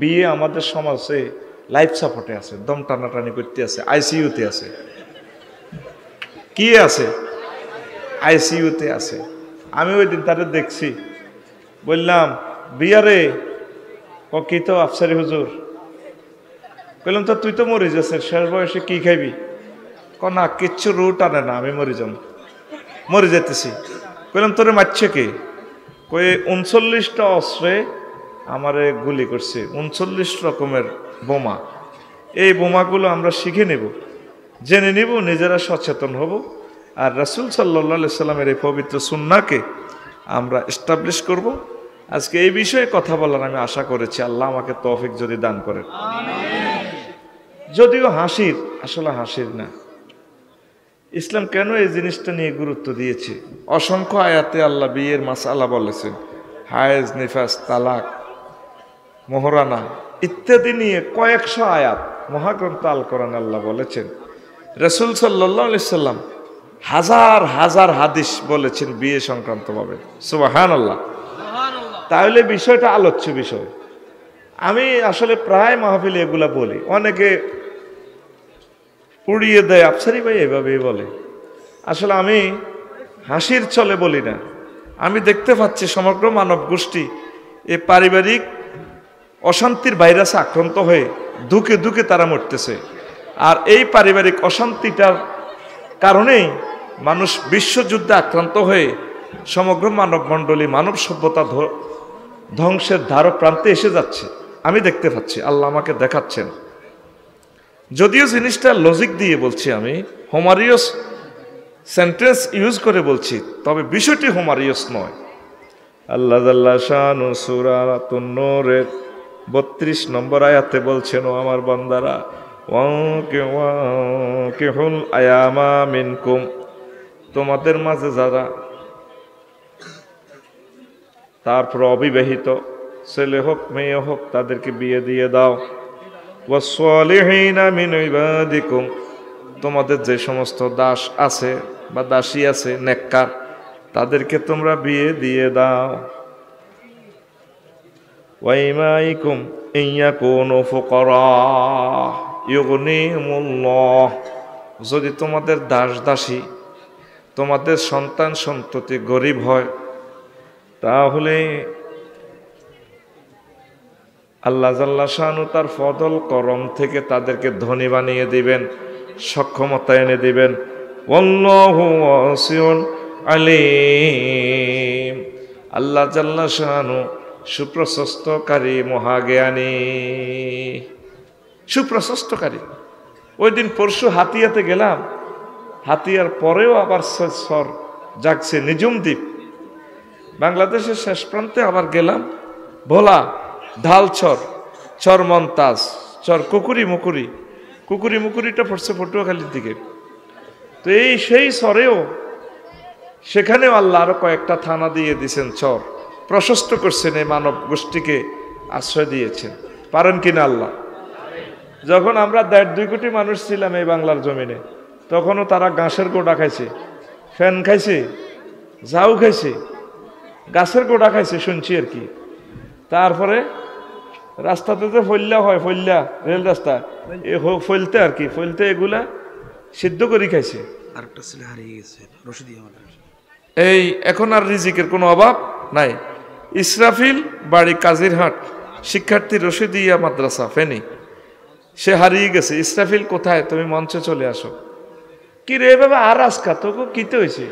বিয়ে আমাদের সমাজে লাইফ সাপোর্টে আছে, দম টানাটানি করতে আছে, আইসিইউতে আছে। কি আছে? আইসিইউতে আছে। আমি ওই দিন তাদের দেখছি, বললাম বিয়ারে ও কি তো আফসারি হুজুর, বললাম তো তুই তো মরে যাচ্ছিস, শেষ বয়সে কি খাইবি? না কিচ্ছু রুট আনে না, আমি মরে যেতেছি। বললাম তোরে মারছে কে? কয়ে 39টা অস্ত্রে আমারে গুলি করছে, 39 রকমের বোমা। এই বোমাগুলো আমরা শিখে নেব, জেনে নেব, নিজেরা সচেতন হব, আর রাসূল সাল্লাল্লাহু সাল্লামের এই পবিত্র সুন্নাহকে আমরা এস্টাবলিশ করব। আজকে এই বিষয়ে কথা বলার আমি আশা করেছি, আল্লাহ আমাকে তৌফিক যদি দান করেন। যদিও হাসির, আসলে হাসির না। ইসলাম কেন এই জিনিসটা নিয়ে গুরুত্ব দিয়েছে? অসংখ্য আয়াতে আল্লাহ বিয়ের মাসআলা বলেছেন, হায়েজ, নিফাস, তালাক, মোহরানা ইত্যাদি নিয়ে কয়েকশো আয়াত মহাগ্রন্থ আল কোরআন আল্লাহ বলেছেন। রাসূল সাল্লাল্লাহু আলাইহি সাল্লাম হাজার হাজার হাদিস বলেছেন বিয়ে সংক্রান্তভাবে। সুবহানাল্লাহ। তাহলে বিষয়টা আলোচ্য বিষয়। আমি আসলে প্রায় মাহফিলে এগুলা বলি, অনেকে উড়িয়ে দেয়, আফসারি ভাই এভাবেই বলে। আসলে আমি হাসির চলে বলি না, আমি দেখতে পাচ্ছি সমগ্র মানব গোষ্ঠী এই পারিবারিক অশান্তির ভাইরাসে আক্রান্ত হয়ে দুঃখে দুঃখে তারা মরতেছে। আর এই পারিবারিক অশান্তিটার কারণেই মানুষ বিশ্বযুদ্ধে আক্রান্ত হয়ে সমগ্র মানব মণ্ডলী, মানব সভ্যতা ধ্বংসের ধার প্রান্তে এসে যাচ্ছে। আমি দেখতে পাচ্ছি, আল্লাহ আমাকে দেখাচ্ছেন। যদিও জিনিসটা লজিক দিয়ে বলছি, আমি হোমারিয়াস সেন্টেন্স ইউজ করে বলছি, তবে বিষয়টি হোমারিয়াস নয়। আল্লাহ জাল্লা শানু সূরা আন-নূরের 32 নম্বর আয়াতে বলছেন, ও আমার বান্দারা, ওয়াকিহুল আয়ামা মিনকুম, তোমাদের মাঝে যারা তারপর অবিবাহিত, ছেলে হোক মেয়ে হোক, তাদেরকে বিয়ে দিয়ে দাও। ওয়াসসালিহিনা মিন ইবাদিকুম, তোমাদের যে সমস্ত দাস আছে বা দাসী আছে নেককার, তাদেরকে তোমরা বিয়ে দিয়ে দাও। ওয়াইমাইকুম ইয়াকুনু ফুকারা ইউগনিহিমুল্লাহ, যদি তোমাদের দাস দাসী, তোমাদের সন্তান সন্ততি গরিব হয়, তাহলে আল্লাহ জাল্লা শানু তার ফজল করম থেকে তাদেরকে ধনী বানিয়ে দিবেন, সক্ষমতা এনে দিবেন। ওয়াল্লাহু ওয়াসিউন আলিম, আল্লাহ জাল্লা শানু সুপ্রশস্তকারী, মহাজ্ঞানী, সুপ্রশস্তকারী। ওই দিন পরশু হাতিয়াতে গেলাম, হাতিয়ার পরেও আবার সর জাগছে নিজুম দ্বীপ, বাংলাদেশের শেষ প্রান্তে আবার গেলাম, ভোলা, ঢালচর, চর মন্তাজ, চর কুকুরি মুকুরি, কুকুরি মুকুরিটা পড়ছে পটুয়াখালীর দিকে। তো এই সেই চরেও, সেখানেও আল্লাহ আরো কয়েকটা থানা দিয়ে দিয়েছেন, চর প্রশস্ত করছেন, এই মানব গোষ্ঠীকে আশ্রয় দিয়েছেন। পারেন কিনা আল্লাহ? যখন আমরা 1.5-2 কোটি মানুষ ছিলাম এই বাংলার জমিনে, তখনও তারা ঘাসের গোড়া খাইছে, ফ্যান খাইছে, ঝাউ খাইছে, গাছের গোড়া খাইছে শুনছি আর কি। তারপরে রাস্তাতে যে ফইল্লা হয়, ফইল্লা রেল রাস্তা, ফইলতে আর কি, ফইলতে এগুলা সিদ্ধ করে খাইছে। আরেকটা ছেলে হারিয়ে গেছে, রশিদি আমাদের। এই এখন আর রিজিকের কোনো অভাব নাই। ইসরাফিল বাড়ি কাজিরহাট, শিক্ষার্থী রশিদিয়া মাদ্রাসা ফেনী, সে হারিয়ে গেছে। ইসরাফিল কোথায়? তুমি মঞ্চে চলে আসো। কি রে বাবা, আর আজকা তোকে কিতে হয়েছে?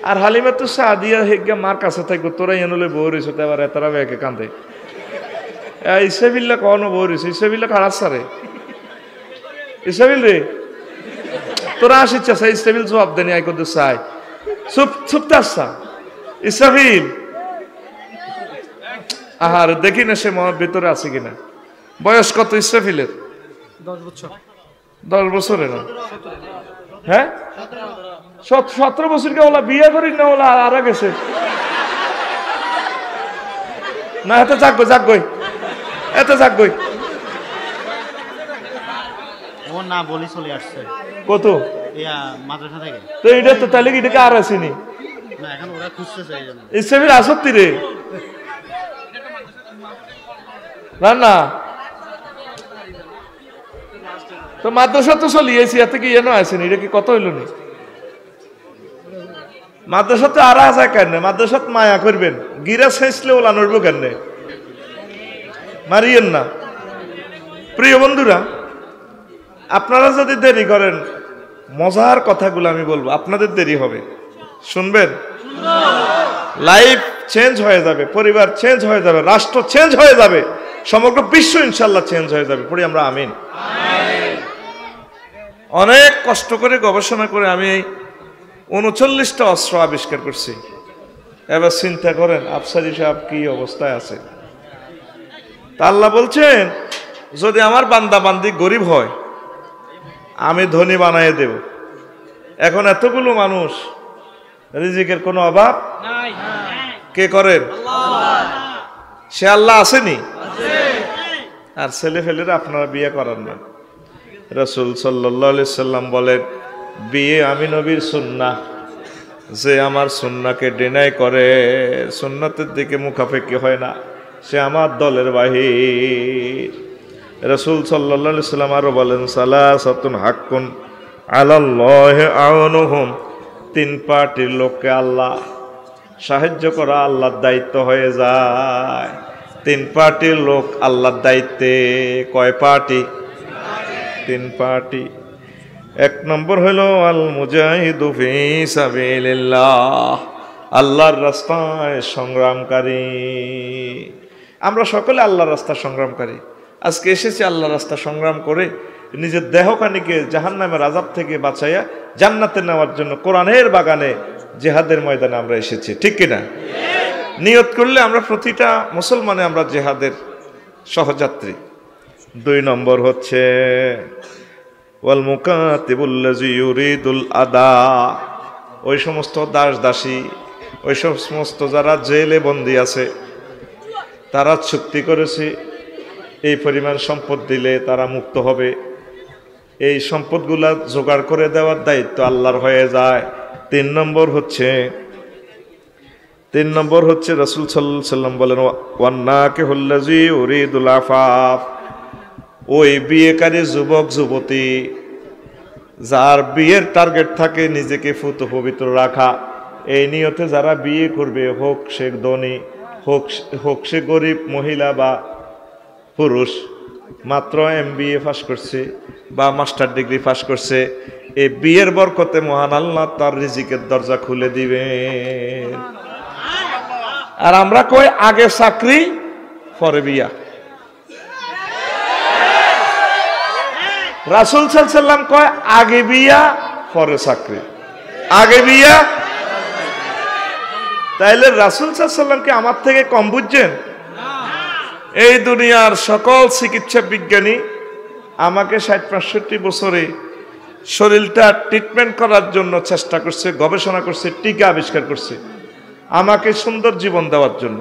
আর হালিমা তো সাদিয়া হেগা মার কাছে থাকবো, তোরা এনলে বউ রয়েছে, এবার এতারা বেকে কান্দে। ইসরাফিল্লা কখনো বউ রয়েছে, ইসরাফিল্লা খারাপ সারে, ইসরাফিল রে তোরা আসিচ্ছা, ইসরাফিল জবাব দেনি আই করতে চাই, চুপ চুপতে আসছা ইসরাফিল। আহার দেখি না সে মনের ভিতরে আছে কিনা। বয়স কত ইসরাফিলের? 10 বছর। 10 বছরে না? হ্যাঁ 17 বছরকে ওলা বিয়ে করি না, ওলা আর গেছে না। এত যাকবই যাকবই, এত যাকবই। ও না বলি চলে আসছে কত মাদ্রাসা থেকে। তো এটা তো তাহলে এটাকে আর আসেনি না, এখন ওরা খুঁজতেছে এই জন্য। ইসরাফিল আসত্তি রে রান্না তো মাদ্রাসা তো চলিয়েছি, এত কি এনে আছেন, এটা কি কত হইল নি? মাদ্রাসাতে আরা যায় কেন? মাদ্রাসাত মায়া করবেন, গিরা শেষলে ওলা নড়ব কেন? মারিয়েন না। প্রিয় বন্ধুরা, আপনারা যদি দেরি করেন, মজার কথাগুলো আমি বলবো, আপনাদের দেরি হবে, শুনবেন? লাইফ চেঞ্জ হয়ে যাবে, পরিবার চেঞ্জ হয়ে যাবে, রাষ্ট্র চেঞ্জ হয়ে যাবে, সমগ্র বিশ্ব ইনশাল্লাহ চেঞ্জ হয়ে যাবে। পড়ি আমরা আমিন। অনেক কষ্ট করে গবেষণা করে আমি 39টা অস্ত্র আবিষ্কার করছি। এবার চিন্তা করেন আফসারি সাহেব কি অবস্থায় আছে। তা আল্লাহ বলছেন, যদি আমার বান্দা বান্দি গরিব হয় আমি ধনী বানায় দেব। এখন এতগুলো মানুষ, রিজিকের কোনো অভাব কে করেন? সে আল্লাহ আসেনি? আর ছেলে ফেলেরা আপনারা বিয়ে করান না। রাসূল সাল্লাল্লাহু আলাইহি সাল্লাম বলেন, বিয়ে আমি নবীর সুন্নাহ, যে আমার সুন্নাহকে ডিনাই করে, সুন্নাতের দিকে মুখাপেক্ষি হয় না, সে আমার দলের বাহির। রাসূল সাল্লাল্লাহু আলাইহি সাল্লাম আরো বলেন, সালাসাতুন হাক্কুন আলাল্লাহি আউনুহুম, 3 পার্টির লোককে আল্লাহ সাহায্য করা আল্লাহর দায়িত্ব হয়ে যায়। 3 পার্টির লোক আল্লাহর দায়িত্বে। কয় পার্টি? 3 পার্টি। 1 নম্বর হলো আল মুজাহিদু ফি সাবিলিল্লাহ, আল্লাহর রাস্তায় সংগ্রামকারী। আমরা সকলে আল্লাহর রাস্তায় সংগ্রামকারী। আজকে এসেছি আল্লাহর রাস্তা সংগ্রাম করে নিজের দেহখানিকে জাহান্নামের আযাব থেকে বাঁচাইয়া জান্নাতে নেওয়ার জন্য কোরআনের বাগানে জিহাদের ময়দানে আমরা এসেছি, ঠিক কিনা? নিয়ত করলে আমরা প্রতিটা মুসলমানে আমরা জিহাদের সহযাত্রী। 2 নম্বর হচ্ছে ওয়াল মুকাতিবুল্লাযী ইউরিদুল আদা, ওই সমস্ত দাস দাসী, ওই সমস্ত যারা জেলে বন্দী আছে, তারা চুক্তি করেছে এই পরিমাণ সম্পদ দিলে তারা মুক্ত হবে। এই সম্পদগুলা জোগাড় করে দেওয়ার দায়িত্ব আল্লাহর হয়ে যায়। 3 নম্বর হচ্ছে রাসূল সাল্লাল্লাহু আলাইহি সাল্লাম বলেন, ওয়ান্নাকিহুল্লাযী ইউরিদুল আফাফ, ওই বিয়েকারী যুবক যুবতী যার বিয়ের টার্গেট থাকে নিজেকে ফুত পবিত্র রাখা, এই নিয়তে যারা বিয়ে করবে, হোক সে ধনী, হোক সে গরিব মহিলা বা পুরুষ, মাত্র MBA পাস করছে বা মাস্টার ডিগ্রি পাস করছে, এই বিয়ের বরকতে মহান আল্লাহ তার রিজিকের দরজা খুলে দিবেন। আর আমরা কই আগে চাকরি পরে বিয়া। রাসূল সাল্লাল্লাহু আলাইহি সাল্লাম কয় আগে বিয়া পরে চাকরি, আগে বিয়া। তাইলে রাসূল সাল্লাল্লাহু আলাইহি সাল্লাম কি আমার থেকে কম বুঝছেন? এই দুনিয়ার সকল চিকিৎসা বিজ্ঞানী আমাকে 60-65 বছরে শরীরটা ট্রিটমেন্ট করার জন্য চেষ্টা করছে, গবেষণা করছে, টিকা আবিষ্কার করছে আমাকে সুন্দর জীবন দেওয়ার জন্য।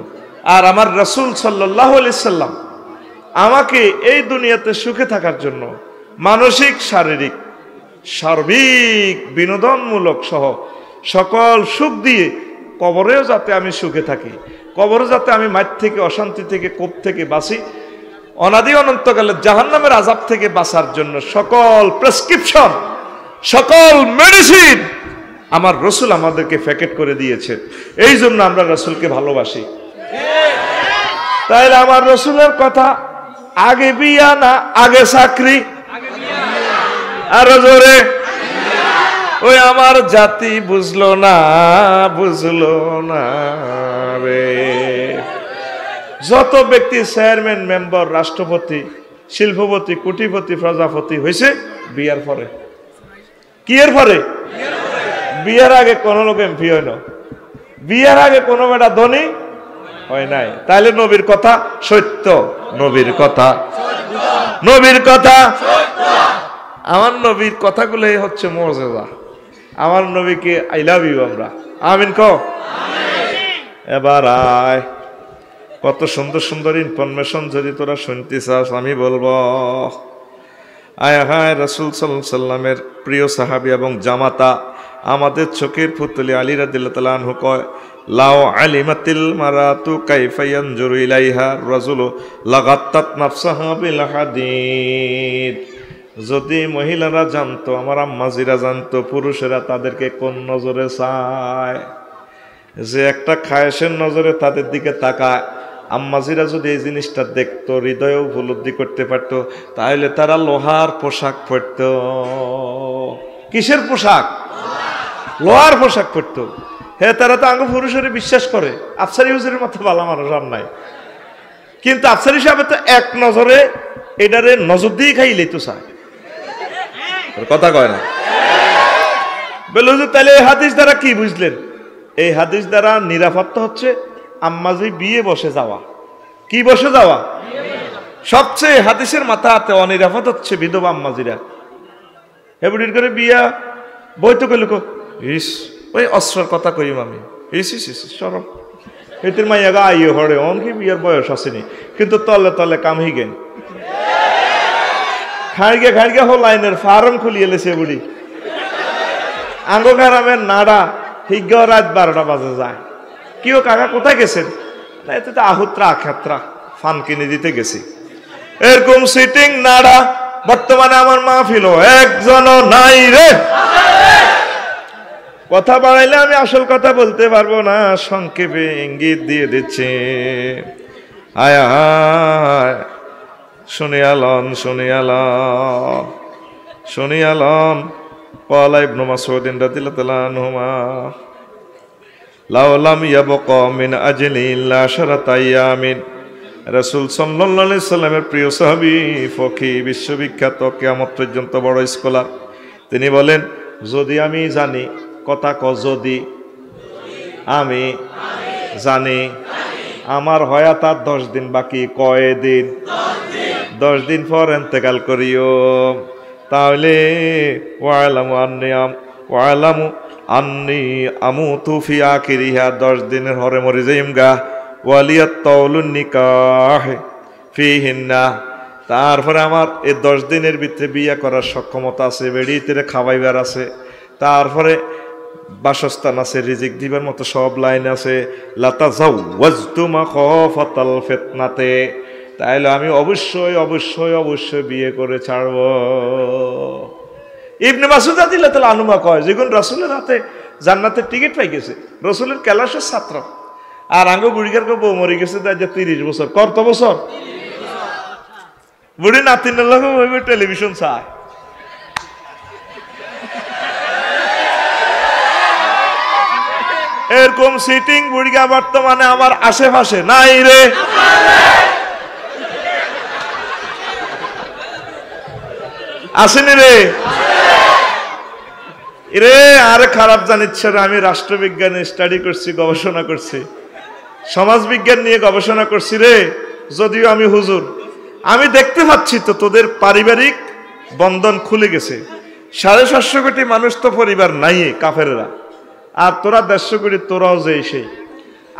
আর আমার রাসূল সাল্লাল্লাহু আলাইহি সাল্লাম আমাকে এই দুনিয়াতে সুখে থাকার জন্য মানসিক, শারীরিক, সার্বিক, বিনোদনমূলক সহ সকল সুখ দিয়ে কবরেও যাতে আমি সুখে থাকি, কবরে যাতে আমি মাঠ থেকে, অশান্তি থেকে, কোপ থেকে বাঁচি, অনাদি অনন্তকালে জাহান্নামের আযাব থেকে বাঁচার জন্য সকল প্রেসক্রিপশন, সকল মেডিসিন আমার রাসূল আমাদেরকে প্যাকেট করে দিয়েছে। এই জন্য আমরা রাসূলকে ভালোবাসি। তাইলে আমার রাসূলের কথা, আগে বিয়া না আগে চাকরি? আরো জোরে। ওই আমার জাতি বুঝলো না রে। যত ব্যক্তি চেয়ারম্যান, মেম্বার, রাষ্ট্রপতি, শিল্পপতি, কোটিপতি, প্রজাপতি হয়েছে বিয়ার পরে। কি এর পরে? বিয়ার আগে কোন লোক এমপি হয় না, বিয়ার আগে কোনো বেটা ধনী হয় নাই। তাইলে নবীর কথা সত্য, নবীর কথা, নবীর কথা। আমার নবীর কথাগুলোই হচ্ছে মুজিজা। আমার নবীকে আই লাভ ইউ আমরা। আমিন কও। এবার আয়, কত সুন্দর সুন্দর ইনফরমেশন যদি তোরা শুনতে চাস আমি বলবো। আয় হায়, রাসূল সাল্লাল্লাহু আলাইহি সাল্লামের প্রিয় সাহাবী এবং জামাতা আমাদের চোখের পুতলি আলী রাদিয়াল্লাহু তাআলা আনহু কয়, লাউ আলিমাতিল মারাতু কাইফা ইয়ানজুরু ইলাইহা রাজুলু লাগাত্তাত নাফসাহা বিল হাদিদ। যদি মহিলারা জানতো, আমার আম্মাজিরা জানতো, পুরুষেরা তাদেরকে কোন নজরে চায়, যে একটা খায়েশের নজরে তাদের দিকে তাকায়, আম্মাজিরা যদি এই জিনিসটা দেখতো, হৃদয়ে উপলব্ধি করতে পারতো, তাহলে তারা লোহার পোশাক পরতো। কিসের পোশাক? লোহার পোশাক পরতো। হ্যাঁ, তারা তো আঙ্গ পুরুষের বিশ্বাস করে। আফসারি হুজুরের মতো ভালো মানুষ আর নাই, কিন্তু আফসারি সাহেব তো এক নজরে এটারে নজর দিয়ে খাইলেই তো চায়, কথা কয় না। বলে হুজুর তাহলে এই হাদিস দ্বারা কি বুঝলেন? এই হাদিস দ্বারা নিরাপত্তা হচ্ছে আম্মাজি বিয়ে বসে যাওয়া। কি বসে যাওয়া? সবচেয়ে হাদিসের মাথাতে অনিরাপদ হচ্ছে বিধবা আম্মাজিরা। হেবুডির করে বিয়া বইতো কইল ইস, ওই অস্ত্রের কথা কইম আমি, ইস ইস ইস সরম এটির মাইয়া গা আইয়ে হরে অন কি বিয়ের বয়স আসেনি, কিন্তু তলে তলে কাম হিগেন খাড়গে খাড়গে হো লাইনের ফার্ম খুলিয়ে লেছে বুড়ি। আঙ্গো গ্রামের নাড়া হিগ্য রাত 12টা বাজে যায়। কেউ কাকা কোথায় গেছেন? না, এতে তো আহুত্রা আখাত্রা ফান কিনে দিতে গেছি। এরকম সিটিং নাড়া বর্তমানে আমার মাহফিল একজনও নাই রে। কথা বাড়াইলে আমি আসল কথা বলতে পারবো না, সংক্ষেপে ইঙ্গিত দিয়ে দিচ্ছে। আয় আয় শুনিয়ালন শুনিয়ালন শুনিয়ালন। قال ابن مسعود رضي الله عنهما لو لم يبق من أجل إلا 10 أيام। রাসূল সাল্লাল্লাহু আলাইহি সাল্লামের প্রিয় সাহাবী, ফকি, বিশ্ববিখ্যাত, কিয়ামত পর্যন্ত বড় স্কলার, তিনি বলেন, যদি আমি জানি, কথা ক, যদি আমি জানি আমার হয়াত আর 10 দিন বাকি, কয় দিন? 10 দিন পর ইন্তেকাল করিও, তাহলে ওয়ালামু আন্নি আমুতু ফি আখিরিহা, 10 দিনের হরে মরে যাইম গা। ওয়ালিয়াত তাউলুন নিকাহ ফিহিন্না, তারপরে আমার এই 10 দিনের ভিতরে বিয়ে করার সক্ষমতা আছে, বেড়িতে খাওয়াইবার আছে, তারপরে বাসস্থান আছে, রিজিক দিবার মতো সব লাইন আছে। লাতাজাওয়াজতু মাখাফাতাল ফিতনাতে, তাইলে আমি অবশ্যই অবশ্যই অবশ্যই বিয়ে করে ছাড়ব। ইবনে মাসউদ রাদিয়াল্লাহু তাআলা আনহু কয়, যখন রাসূলের হাতে জান্নাতের টিকিট পাই গেছে, রাসূলের ক্লাসের ছাত্র, আর আঙ্গো বুড়িকার বউ মরে গেছে 30 বছর। কত বছর? বুড়ি নাতিনের লোক টেলিভিশন চায়। এরকম সিটিং বুড়িকা বর্তমানে আমার আশেপাশে নাই রে। আসেনি রে? রে আরে খারাপ জানিচ্ছে রে। আমি রাষ্ট্রবিজ্ঞানে স্টাডি করছি, গবেষণা করছি, সমাজ বিজ্ঞান নিয়ে গবেষণা করছি রে। যদিও আমি হুজুর, আমি দেখতে পাচ্ছি তো তোদের পারিবারিক বন্ধন খুলে গেছে। 750 কোটি মানুষ তো পরিবার নাই কাফেরেরা, আর তোরা 150 কোটি, তোরাও যে সেই।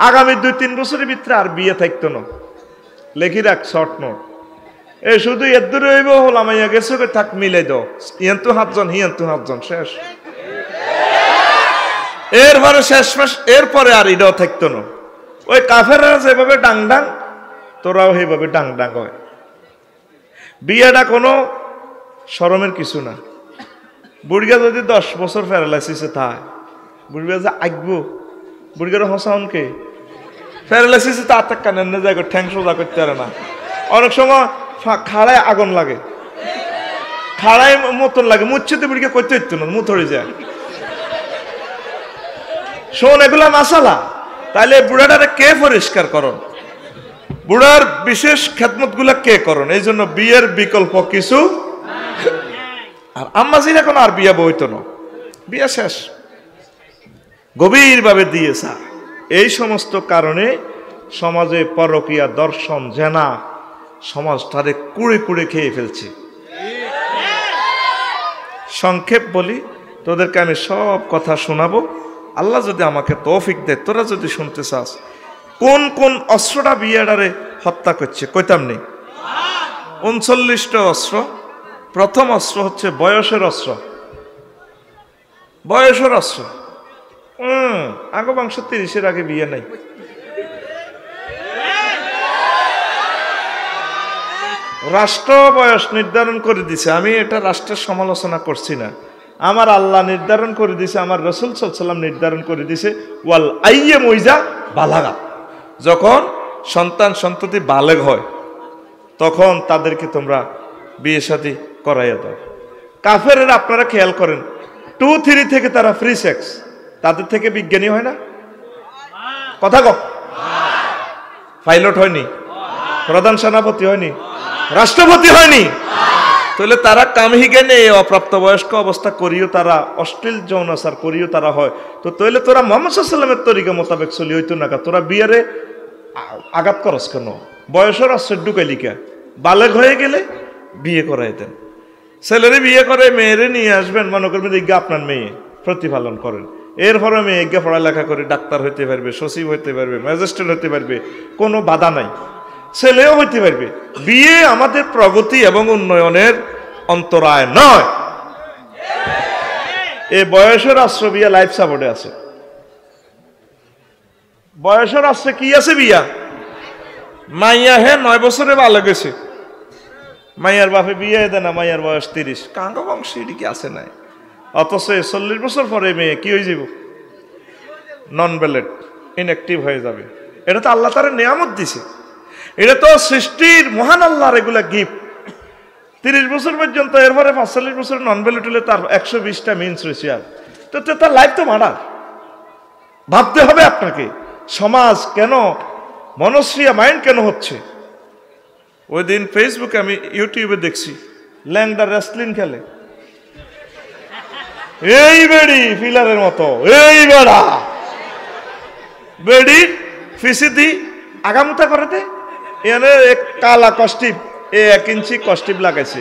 আগামী 2-3 বছরের ভিতরে আর বিয়ে থাকতো না। লেখি রাখ, শর্ট নোট। এই শুধু এদুর হইব হলামাইয়া গেছে, থাক মিলাই দাও, ইয়ন্তু 7 জন, হিয়ন্তু 7 জন, শেষ। এরপরে শেষ মাস, এরপরে আর এটাও থাকতো না। ওই কাফেররা যেভাবে ডাং ডাং, তোরাও সেইভাবে ডাং ডাং হয়। বিয়েটা কোনো শরমের কিছু না। বুড়িগা যদি 10 বছর প্যারালাইসিসে থাকে, বুড়িগা যে আঁকবো, বুড়িগার হসাউনকে প্যারালাইসিসে তা আত্মাক কানে যায়, ঠ্যাং সোজা করতে পারে না। অনেক সময় খাড়ায় আগুন লাগে, খাড়ায় মতন লাগে, মুচ্ছেতে বুড়িকে করতে হইতো না, মুথড়ে যায়। শোন, এগুলা মাসালা। তাহলে বুড়াটারে কে পরিষ্কার করন? বুড়ার বিশেষ খেদমত গুলা কে করন? এই জন্য বিয়ের বিকল্প কিছু। আর আম্মাজির এখন আর বিয়া বইতো না, বিয়া শেষ, গভীর ভাবে দিয়েছে। এই সমস্ত কারণে সমাজে পরকীয়া, দর্শন, জেনা সমাজটারে কুড়ে কুড়ে খেয়ে ফেলছে। সংক্ষেপ বলি, তোদেরকে আমি সব কথা শোনাবো। আল্লাহ যদি আমাকে তৌফিক দেয়, তোরা যদি শুনতে চাস, কোন কোন অস্ত্রটা বিয়েডারে হত্যা করছে কইতাম নেই। 39টা অস্ত্র। প্রথম অস্ত্র হচ্ছে বয়সের অস্ত্র। বয়সের অস্ত্র আগে বংশ 30-এর আগে বিয়ে নাই। রাষ্ট্র বয়স নির্ধারণ করে দিছে। আমি এটা রাষ্ট্রের সমালোচনা করছি না, আমার আল্লাহ নির্ধারণ করে দিছে, আমার রাসূল সাল্লাল্লাহু আলাইহি ওয়াসাল্লাম নির্ধারণ করে দিছে। ওয়াল আইয়ামু ইযা বালাগা, যখন সন্তান সন্ততি বালেগ হয় তখন তাদেরকে তোমরা বিয়ে শাদী করাইয়া দাও। কাফেরেরা আপনারা খেয়াল করেন 2-3 থেকে তারা ফ্রি সেক্স, তাদের থেকে বিজ্ঞানী হয় না? কথা কও। পাইলট হয়নি, প্রধান সেনাপতি হয়নি, রাষ্ট্রপতি হয়নি, তাহলে তারা কামহিজ্ঞানে অপ্রাপ্তবয়স্ক অবস্থা করিও তারা অশ্লীল যৌনাচার করিও তারা হয়। তো তাহলে তোরা মুহাম্মদ সাল্লাল্লাহু আলাইহি ওয়াসাল্লামের তরিকা মোতাবেক চলি হইতো না, তোরা বিয়ারে আঘাত করস কেন? বয়সের আশ্রয় ঢুকাইলিকা, বালেগ হয়ে গেলে বিয়ে করাই দেন। ছেলেরে বিয়ে করে মেয়েরে নিয়ে আসবেন, মনে করবেন ইজ্ঞা আপনার মেয়ে, প্রতিপালন করেন। এরপরে মেয়ে ইজ্ঞা পড়ালেখা করে ডাক্তার হইতে পারবে, সচিব হইতে পারবে, ম্যাজিস্ট্রেট হইতে পারবে, কোনো বাধা নাই। ছেলেও হইতে পারবে। বিয়ে আমাদের প্রগতি এবং উন্নয়নের অন্তরায় নয়। এই বয়সের আশ্রয় বিয়া লাইফ সাপোর্টে আছে। বয়সের আশ্রয় কি আছে? বিয়া। মাইয়া 9 বছরে ভালো গেছে, মাইয়ার বাপে বিয়ে দেয় না, মাইয়ার বয়স 30, কাঙ্গা বংশ এদিকে আছে নাই। অথচ 40 বছর পরে মেয়ে কি হয়ে যাব? নন ভ্যালিড, ইনঅ্যাক্টিভ হয়ে যাবে। এটা তো আল্লাহ তার নিয়ামত দিছে, এটা তো সৃষ্টির মহান আল্লাহর এগুলা গিফট। 30 বছর পর্যন্ত, এরপরে 45 বছর নন ভ্যালিড হলে তার 120টা মিনস রেশিয়ার, তো তার লাইফ তো মারা। ভাবতে হবে আপনাকে সমাজ কেন মনস্রিয়া মাইন্ড কেন হচ্ছে। ওই দিন ফেসবুকে আমি ইউটিউবে দেখছি ল্যাংডা রেসলিং খেলে, এই বেড়ি ফিলারের মতো, এই বেড়া বেড়ি ফিসিদি আগামুতা করে দে, এনে এক কালা কস্টিপ, 1 ইঞ্চি কস্টিপ লাগাইছে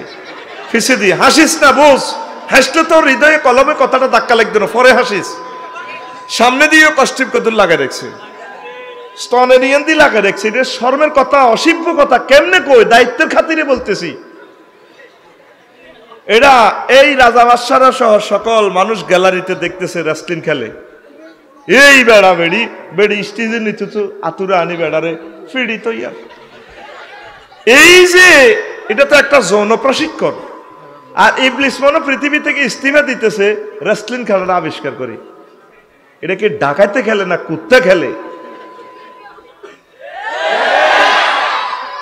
ফিসিদি। হাসিস না, বুঝ, হাসলে তো হৃদয়ে কলমে কথাটা ধাক্কা লাগবে না, পরে হাসিস। সামনে দিয়েও কস্টিপ কদুর লাগাই রাখছে, স্তনেরিয়ান দিয়ে লাগাই রাখছে। এটা শর্মের কথা, অসিভ্য কথা, কেমনে কই? দায়িত্বের খাতিরে বলতেছি। এটা এই রাজা বাদশারা সহ সকল মানুষ গ্যালারিতে দেখতেছে রেসলিং খেলে, এই বেড়া বেড়ি বেড়ি স্টেজে নিচু আতুরা আনি বেড়ারে ফিড়ি তো ইয়ার। এই যে এটা তো একটা যৌন প্রশিক্ষণ। আর ইবলিস মনে পৃথিবী থেকে ইস্তিফা দিতেছে রেসলিং খেলাটা আবিষ্কার করি। এটা কি ডাকাইতে খেলে না কুত্তে খেলে?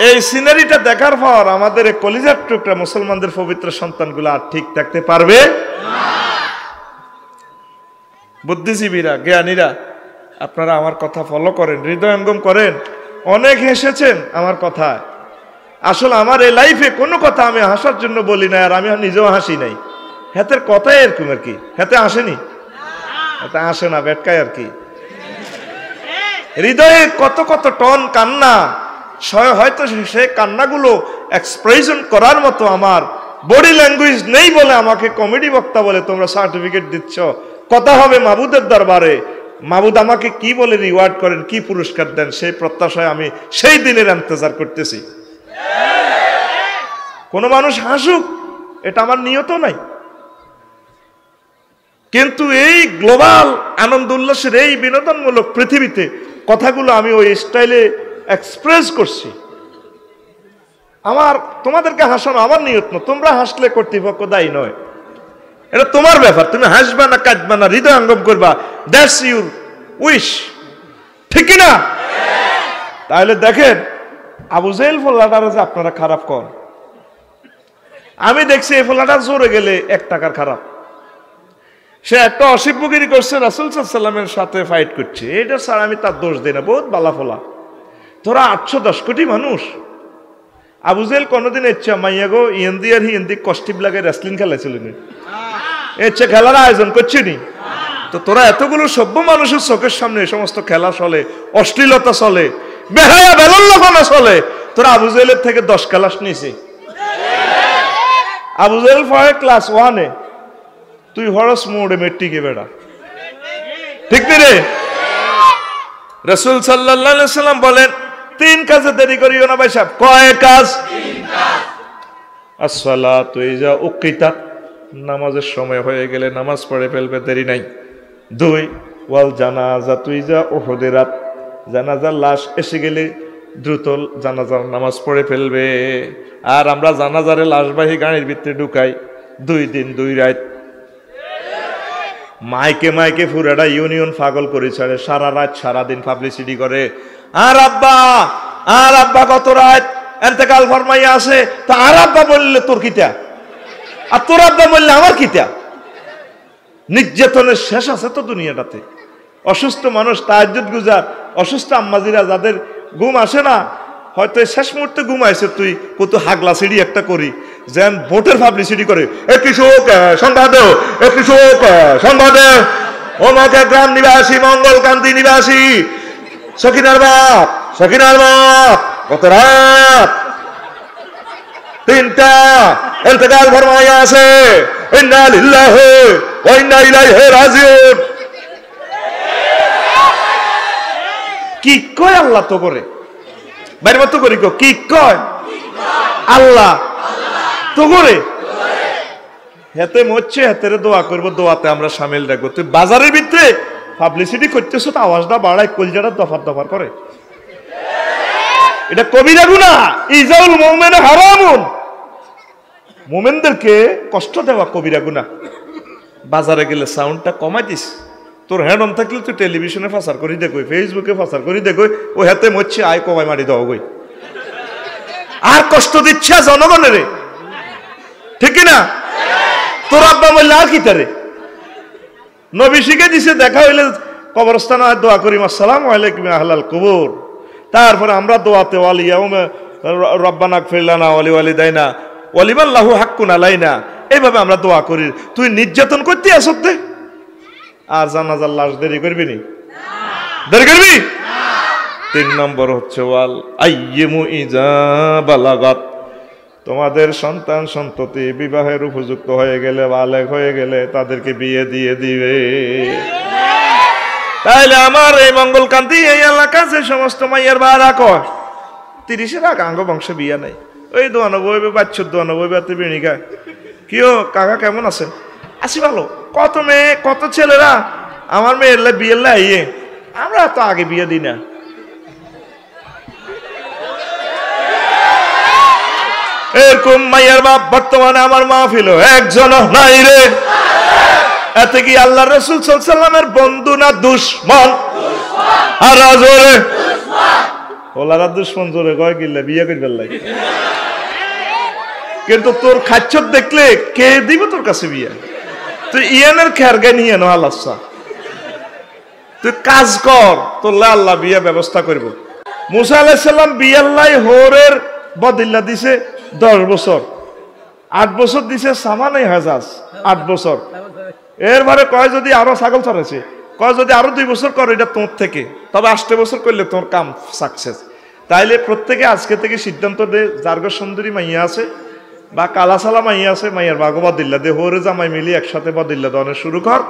এই সিনারিটা দেখার পর আমাদের কলিজার টুকরা মুসলমানদের পবিত্র সন্তানগুলো আর ঠিক থাকতে পারবে না। বুদ্ধিজীবীরা, জ্ঞানীরা, আপনারা আমার কথা ফলো করেন, হৃদয়ঙ্গম করেন। অনেক হেসেছেন আমার কথায়। আসলে আমার এই লাইফে কোনো কথা আমি হাসার জন্য বলি না, আর আমি নিজেও হাসি নাই। হাতের কথাই এরকম আর কি, হাতে আসেনি, হাতে আসে না, বেটকায় আর কি। হৃদয়ে কত কত টন কান্না, হয়তো সেই কান্নাগুলো এক্সপ্রেশন করার মতো আমার বডি ল্যাঙ্গুয়েজ নেই বলে আমাকে কমেডি বক্তা বলে তোমরা সার্টিফিকেট দিচ্ছ। কথা হবে মাবুদের দরবারে, মাবুদ আমাকে কি বলে রিওয়ার্ড করেন, কি পুরস্কার দেন, সেই প্রত্যাশায় আমি সেই দিনের ইন্তজার করতেছি। কোন মানুষ হাসুক, এটা আমার নিয়ত নাই, কিন্তু এই গ্লোবাল আনন্দ উল্লাসের এই বিনোদনমূলক পৃথিবীতে কথাগুলো আমি ওই স্টাইলে এক্সপ্রেস করছি। আমার তোমাদেরকে হাসানো আমার নিয়ত না, তোমরা হাসলে কর্তৃপক্ষ দায়ী নয়, এটা তোমার ব্যাপার। তুমি হাসবা না কাঁদবা না হৃদয়ঙ্গম করবা, দ্যাটস ইউর উইশ, ঠিক কিনা? তাহলে দেখেন আবু জেহেল ফোল্লাটার যে আপনারা খারাপ কর, আমি দেখছি এই ফোল্লাটা জোরে গেলে 1 টাকার খারাপ। সে একটা অসিভ্যগিরি করছে, রাসূল সাল্লাল্লাহু আলাইহি ওয়াসাল্লামের সাথে ফাইট করছে, এটা ছাড়া আমি তার দোষ দিই না। বহুত বালা ফোলা, তোরা 810 কোটি মানুষ। আবু জেহেল কোনোদিন ইচ্ছা মাইয়া গো ইন্দি আর হিন্দি কষ্টিপ লাগে রেসলিং খেলাইছিল নি? ইচ্ছে খেলার আয়োজন করছি নি? তো তোরা এতগুলো সভ্য মানুষের চোখের সামনে এই সমস্ত খেলা চলে, অশ্লীলতা চলে, বেহায়া বেলল্লাপনা চলে, তোরা আবু জেহেলের থেকে 10 ক্লাস নিয়েছি। আবু জেহেল পড়ে ক্লাস 1-এ, তুই হরস মোড়ে মেট্রিকে বেড়া, ঠিক রে? রাসূল সাল্লাল্লাহু আলাইহি ওয়াসাল্লাম বলেন 3 কাজে দেরি করিও না ভাই সাহেব। কয় কাজ? 3 কাজ। আসসালাতু ইযা উকিতাত, নামাজের সময় হয়ে গেলে নামাজ পড়ে ফেলবে, দেরি নাই। 2 ওয়াল জানাজাতু ইজা উহদিরাত, জানাজার লাশ এসে গেলে দ্রুত জানাজার নামাজ পড়ে ফেলবে। আর আমরা জানাজারে লাশবাহী গাড়ির ভিতরে ঢুকাই 2 দিন 2 রাত। মাইকে মাইকে পুরাটা ইউনিয়ন পাগল করে ছাড়ে, সারা রাত সারাদিন পাবলিসিটি করে। আর আব্বা কত রাত এতেকাল ফরমাইয়া আছে, তা আর আব্বা বললে তোর কিতা, আর তোর আব্বা বললে আমার কিতা। নির্যাতনের শেষ আছে তো দুনিয়াটাতে। অসুস্থ মানুষ তাহাজ্জুদ গুজার, অসুস্থ আম্মাজিরা যাদের ঘুম আসে না, হয়তো শেষ মুহূর্তে ঘুম আসে, তুই কত হাগলা সিঁড়ি একটা করি যেন ভোটের পাবলিসিটি করে। একটি শোক সংবাদ ওমাকে গ্রাম নিবাসী মঙ্গলকান্তি নিবাসী সখিনার বাপ কত রাত 3টা ইন্তেকাল ফরমাইয়া আছে। ইন্না লিল্লাহি ওয়া ইন্না ইলাইহি রাজিউন। কি কয় আল্লাহ তো করে বাইরে মতো করি, কি কয় আল্লাহ তো করে। হেতে মরছে, হেতেরে দোয়া করবো, দোয়াতে আমরা সামিল রাখবো। তুই বাজারের ভিতরে পাবলিসিটি করতেছ, তো আওয়াজটা বাড়ায়, কলজাটা দফার করে। এটা কবিরা গুনাহ, ইজাউল মুমিন হারামুন। মুমিনদেরকে কষ্ট দেওয়া কবিরা গুনাহ। বাজারে গেলে সাউন্ডটা কমাই দিস। তোর হ্যান্ড অন থাকলে তুই টেলিভিশনে প্রচার করি দেখোই, ফেসবুকে প্রচার করি দেখোই, ও হাতে মরছে, আয় কমাই মারি দাও গই। আর কষ্ট দিচ্ছে জনগণের, ঠিক না? তোর আব্বা বললে আর কি তারে নবী শিখে দিছে, দেখা হইলে কবরস্থানে দোয়া করিম আসসালামু আলাইকুম আহলাল কবর। তারপরে আমরা দোয়াতে রব্বানা ইগফির লানা ওয়া লিওয়ালিদাইনা ওয়া লিমান লাহু হাক্কুন আলাইনা, এইভাবে আমরা দোয়া করি। তুই নির্যাতন করতে আসতে আর জানাজার লাশ দেরি করবি নি? দেরি করবি? 3 নম্বর হচ্ছে ওয়াল আইয়িমু ইজা বালাগাত, তোমাদের সন্তান সন্ততি বিবাহের উপযুক্ত হয়ে গেলে, বালেগ হয়ে গেলে তাদেরকে বিয়ে দিয়ে দিবে। তাইলে আমার এই মঙ্গলকান্তি এই এলাকা যে সমস্ত মাইয়ার বারা কয় 30-এর আগে আঙ্গ বংশে বিয়া নাই, ওই 92 বাচ্চুর 92 বেণিকা। কিও কাকা কেমন আছেন? আছি ভালো। কত মেয়ে কত ছেলেরা আমার মেয়ের বিয়ের লাইয়ে, আমরা তো আগে বিয়ে দিই না। এরকম মাইয়ার বাপ বর্তমানে আমার মাহফিল একজন নাই রে। এতে কি আল্লাহ রাসূল সাল্লাল্লাহু আলাইহি ওয়াসাল্লামের বন্ধু না দুশমন? আর জোরে ওলারা দুশমন জোরে কয় গিল্লা বিয়ে করবার লাগে। কিন্তু তোর খাচ্চর দেখলে কে দিব তোর কাছে বিয়ে? তুই ইয়ানের খেরগে নিয়ে নো আল্লাহ, তুই কাজ কর, তোর আল্লাহ বিয়ে ব্যবস্থা করব। মুসা আলাইহিস সালাম বিয়াল্লাই হোরের বদিল্লা দিছে 10 বছর, 8 বছর দিছে সামানাই হাজাজ 8 বছর। এরবারে কয় যদি আরো ছাগল চড়েছে, কয় যদি আরো 2 বছর করে, এটা তোর থেকে, তবে 8 বছর করলে তোর কাম সাকসেস। তাইলে প্রত্যেকে আজকে থেকে সিদ্ধান্ত দে, যার্গ সুন্দরী মাইয়া আছে বা কালাসালা মাইয়া আছে, মাইয়ার বাগো বদিল্লা দে, হোরে জামাই মিলি একসাথে বদিল্লা দেওয়ানো শুরু কর,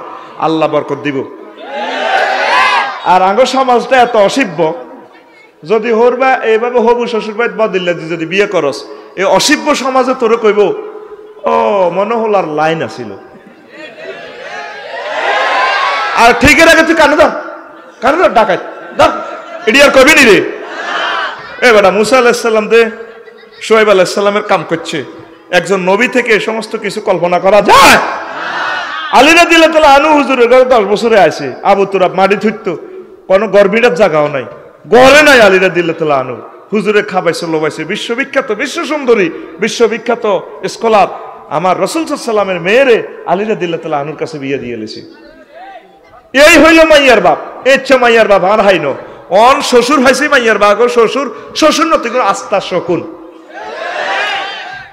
আল্লাহ বরকত দিব। আর আঙ্গ সমাজটা এত অসিব্য, যদি হোর বা এইভাবে হবু শ্বশুর বাড়িতে বদিল্লা দি যদি বিয়ে করস, এই অসিব্য সমাজে তোরে কইব ও মনে হল আর লাইন আছিল। আর ঠিকের আগে তুই কানে দাও ডাকাত দাও, এটি আর কবি নি রে। এ বেটা মুসা আলাইহিস সালাম দে শোয়েব আলাইহিস সালামের কাম করছে, একজন নবী থেকে সমস্ত কিছু কল্পনা করা যায়? আলী রাদিয়াল্লাহু তাআলা আনহু হুজুরের ঘরে 10 বছরে আছে, আবু তুরাব মাটি থুইতো, কোনো গর্বিটার জায়গাও নাই, ঘরে নাই। আলী রাদিয়াল্লাহু তাআলা আনহু হুজুরে খাবাইছে লোবাইছে, বিশ্ববিখ্যাত বিশ্ব সুন্দরী বিশ্ববিখ্যাত স্কলার আমার রাসূল সাল্লাল্লাহু আলাইহি ওয়াসাল্লামের মেয়েরে আলী রাদিয়াল্লাহু তাআলা আনহুর কাছে বিয়ে দিয়ে এলেছে। এই হইল মাইয়ার বাপ, ইচ্ছা মাইয়ার বাপ আর হাইনো অন শ্বশুর হয়েছে মাইয়ার বাপ, শ্বশুর নতি করে আস্থা শকুন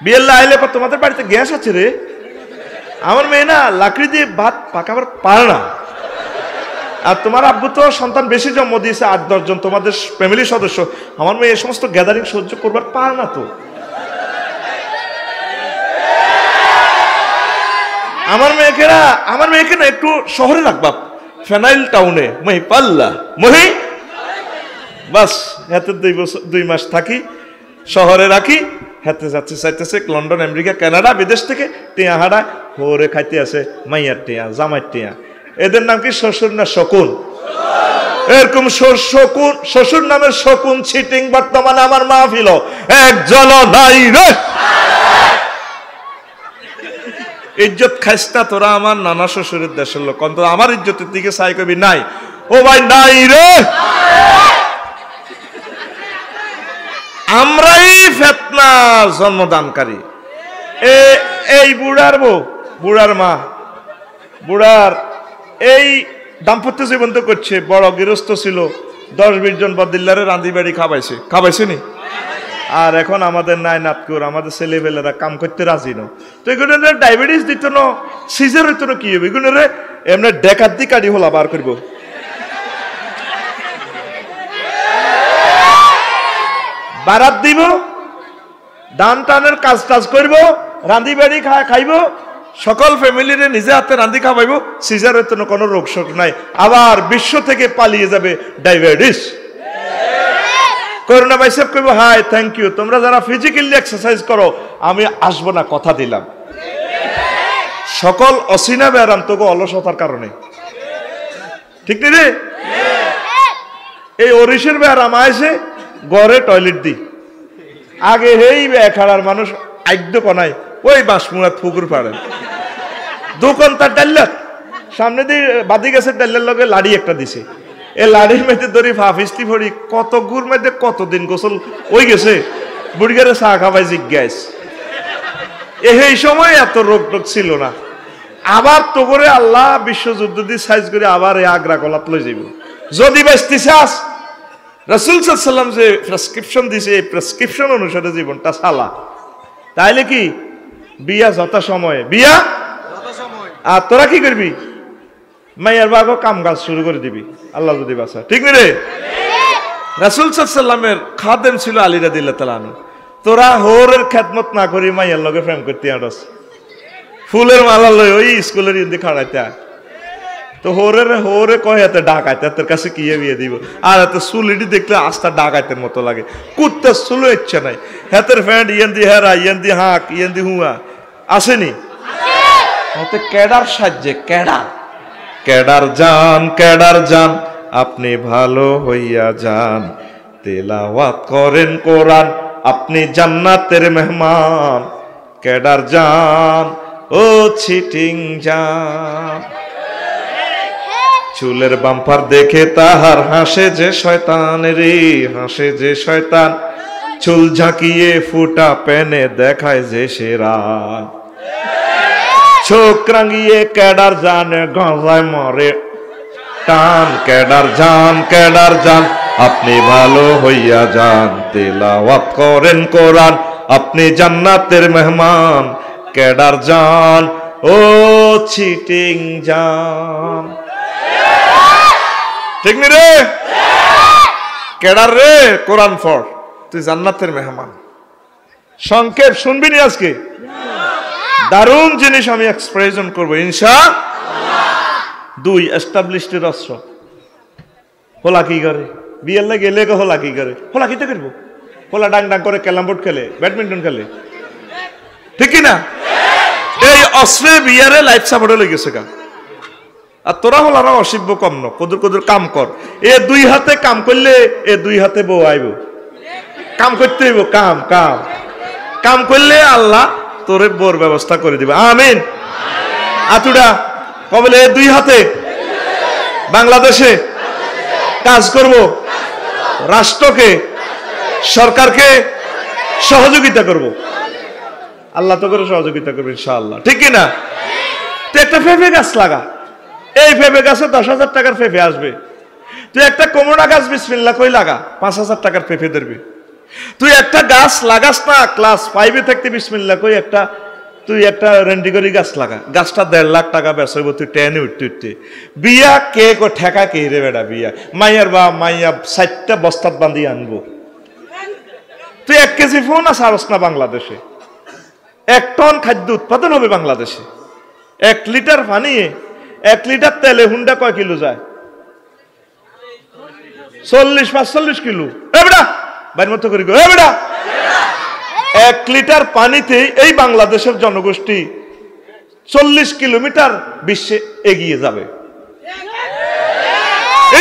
বিয়ের আইলে তোমাদের বাড়িতে গ্যাস আছে রে? আমার মেয়ে না লাকড়ি দিয়ে ভাত পাকাবার পারে না। আর তোমার আব্বু তো সন্তান বেশি জন্ম দিয়েছে 8-10 জন তোমাদের ফ্যামিলির সদস্য, আমার মেয়ে এই সমস্ত গ্যাদারিং সহ্য করবার পারে না। তো আমার মেয়েকে না একটু শহরে রাখবা, ফেনাইল টাউনে মহি পাল্লা মহি বাস, হাতে 2 মাস থাকি, শহরে রাখি, হাতে যাচ্ছে চাইতেছে লন্ডন আমেরিকা কানাডা বিদেশ থেকে টিয়া হাডা হোরে খাইতে আছে, মাইয়ার টিয়া জামাইয়ের টিয়া। এদের নাম কি শ্বশুর না শকুন? এরকম শকুন, শ্বশুর নামের শকুন ছিটিং বর্তমানে আমার মাহফিল একজন নাই রে। ইজ্জত খাইস না তোরা আমার নানা শ্বশুরের দেশের লোক, অন্তত আমার ইজ্জতের দিকে চাই কবি নাই। ও ভাই নাই রে, আমরাই ফিতনার জন্মদানকারী। এই বুড়ার বউ, বুড়ার মা, বুড়ার এই দাম্পত্য জীবন তো করছে, বড় গৃহস্থ ছিল, 10-20 জন বদিল্লারে রাঁধি বাড়ি খাবাইছে নি। আর এখন আমাদের নাই নাতকুর, আমাদের ছেলেপেলেরা কাম করতে রাজি ন, তো এগুলো ডায়াবেটিস দিত না, সিজার হইতো না, কি হবে এগুলো এমনি ডেকার দি কাটি হলা বার করবো। বারাত দিব, দান টানের কাজ টাজ করব, রাঁধি বাড়ি খাইব, সকল ফ্যামিলিরে নিজে হাতে রাঁধি খাওয়াইব, সিজার হইতো না, কোনো রোগ শোক নাই। আবার বিশ্ব থেকে পালিয়ে যাবে ডায়াবেটিস। করোনা ভাই সাহেব কইব হাই থ্যাংক ইউ, তোমরা যারা ফিজিক্যালি এক্সারসাইজ করো আমি আসবো না, কথা দিলাম। সকল অসিনা ব্যারাম তোকে অলসতার কারণে, ঠিক নেই রে? এই ওরিশের ব্যারাম আইসে গড়ে টয়লেট দি, আগে হেই খাড়ার মানুষ আদ্য কনাই ওই বাঁশমুড়া পুকুর পাড়েন দোকান তার ডাল্লার সামনে দিয়ে বাদি গেছে, ডাল্লার লগে লাড়ি একটা দিছে, এ লাড়ির মধ্যে ধরি ফাফিস্তি ভরি কত গুড় মধ্যে কতদিন গোসল ওই গেছে, বুড়িগারে চা খাবাই জিজ্ঞাস। এই সময় এত রোগ টোগ ছিল না। আবার তো করে আল্লাহ বিশ্বযুদ্ধ দিয়ে সাইজ করে আবার এই আগ্রা কলাপ লই যাইব যদি বাঁচতে চাস। রাসূল সাল্লাল্লাহু আলাইহি ওয়াসাল্লাম যে প্রেসক্রিপশন দিছে, এই প্রেসক্রিপশন অনুসারে জীবনটা চালা, তাইলে কি বিয়া যথা সময়ে বিয়া, আর তোরা কি করবি মাইয়ার বাগো কাম কাজ শুরু করে দিবি আল্লাহ যদি বাঁচা, ঠিক রে? রাসূল সাল্লাল্লাহু আলাইহি ওয়াসাল্লামের খাদেম ছিল আলী রাদিয়াল্লাহু তাআলা আনহু, তোরা হোরের খেদমত না করি মাইয়ার লগে প্রেম করতে আড়স, ফুলের মালা লই ওই স্কুলের ইন্দি খাড়াইতে, তো হোরে কয় এত ডাকাইতে তোর কাছে কি বিয়ে দিব, আর এত চুলিটি দেখলে আস্তা ডাকাইতের মতো লাগে, কুত্তার চুলো ইচ্ছা নাই, হাতের ফ্যান্ট ইয়েন্দি হেরা ইয়েন্দি হাঁক ইয়েন্দি হুয়া আসেনি, হাতে ক্যাডার সাজে ক্যাডার জান আপনি ভালো হইয়া যান, তেলাওয়াত করেন কোরআন আপনি জান্নাতের মেহমান, ক্যাডার জান ও চিটিং জান। চুলের বাম্পার দেখে তাহার হাসে যে শয়তান রে, হাসে যে শয়তান, চুল ঝাঁকিয়ে ফুটা পেনে দেখায় যে সেরা, চোখ রাঙিয়ে ক্যাডার জান গজায় মরে টান, ক্যাডার জান আপনি ভালো হইয়া যান, তেলাওয়াত করেন কোরআন আপনি জান্নাতের মেহমান, ক্যাডার জান ও চিটিং জান। ঠিক নি রে? ক্যাডার রে কোরআন পড়, তুই জান্নাতের মেহমান। সংক্ষেপ শুনবি নি আজকে? দারুণ জিনিস আমি এক্সপ্রেশন করবো ইনশাআল্লাহ। 2 এস্টাবলিশড রাষ্ট্র হোলা কি করে, বিয়ের লাগে গেলে হোলা কি করে, হোলা কিতে করবো, হোলা ডাং ডাং করে ক্যারাম বোর্ড খেলে, ব্যাডমিন্টন খেলে, ঠিক না? এই অস্ত্রে বিয়ারে লাইফ সাপোর্টে লেগেছে গা, আর তোরা হলারা অসিব্য কম ন, কদুর কাম কর, এ 2 হাতে কাম করলে এ 2 হাতে বউ আইব, কাম করতে হইব, কাম করলে আল্লাহ তোরে বোর ব্যবস্থা করে দিবে, আমিন। আতুডা কবলে 2 হাতে বাংলাদেশে কাজ করব, রাষ্ট্রকে সরকারকে সহযোগিতা করব, আল্লাহ তো করে সহযোগিতা করবে ইনশাআল্লাহ, ঠিক না? তো একটা পেঁপে গাছ লাগা, এই পেঁপে গাছে 10,000 টাকার পেঁপে আসবে, তুই একটা কমলা গাছ বিসমিল্লাহ কই লাগা 5,000 টাকার পেঁপে ধরবি। তুই একটা গাছ লাগাস না, ক্লাস 5-এ থাকতে বিসমিল্লাহ কই তুই একটা রেন্ডিগরি গাছ লাগা, গাছটা 1.5 লাখ টাকা বেচব, তুই টেনে উঠতে বিয়া কে কো ঠেকা কে রে বেটা, বিয়া মাইয়ার বা মাইয়া 60টা বস্তাত বান্ধি আনবো, তুই 1 কেজি ফোন আর সারস না বাংলাদেশে, 1 টন খাদ্য উৎপাদন হবে বাংলাদেশে, 1 লিটার পানি 1 লিটার তেলে হুন্ডা কয় কিলো যায়, 40-45 কিলো, এ বেটা বাইর মতো করি গো, এ বেটা 1 লিটার পানিতে এই বাংলাদেশের জনগোষ্ঠী 40 কিলোমিটার বিশ্বে এগিয়ে যাবে,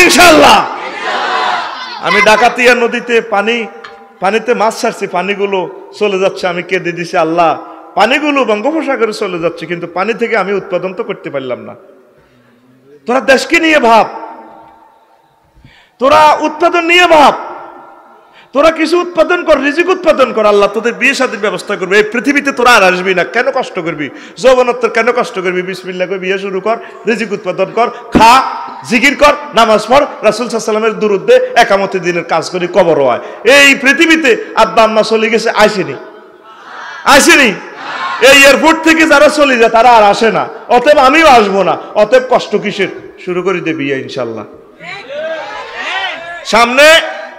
ইনশাআল্লাহ। আমি ডাকাতিয়া নদীতে পানিতে মাছ ছাড়ছি, পানিগুলো চলে যাচ্ছে, আমি কেঁদে দিছি, আল্লাহ পানিগুলো বঙ্গোপসাগরে চলে যাচ্ছে, কিন্তু পানি থেকে আমি উৎপাদন তো করতে পারলাম না। তোরা দেশকে নিয়ে ভাব, তোরা উৎপাদন নিয়ে ভাব, তোরা কিছু উৎপাদন কর, রিজিক উৎপাদন কর, আল্লাহ তোদের বিয়ে শাদীর ব্যবস্থা করবে। এই পৃথিবীতে তোরা আর আসবি না, কেন কষ্ট করবি? যৌবনত্বের কেন কষ্ট করবি? বিসমিল্লাহ করে বিয়ে শুরু কর, রিজিক উৎপাদন কর, খা, জিকির কর, নামাজ পড়, রাসূল সাল্লাল্লাহু আলাইহি ওয়াসাল্লামের দুরূদে একামতের দিনের কাজ করি, কবর হয়। এই পৃথিবীতে আব্বা আম্মা চলে গেছে, আসেনি। এই এয়ারপোর্ট থেকে যারা চলে যায় তারা আর আসে না, অতএব আমিও আসবো না। অতএব কষ্ট কিসের? শুরু করে দে বিয়ে ইনশাআল্লাহ। সামনে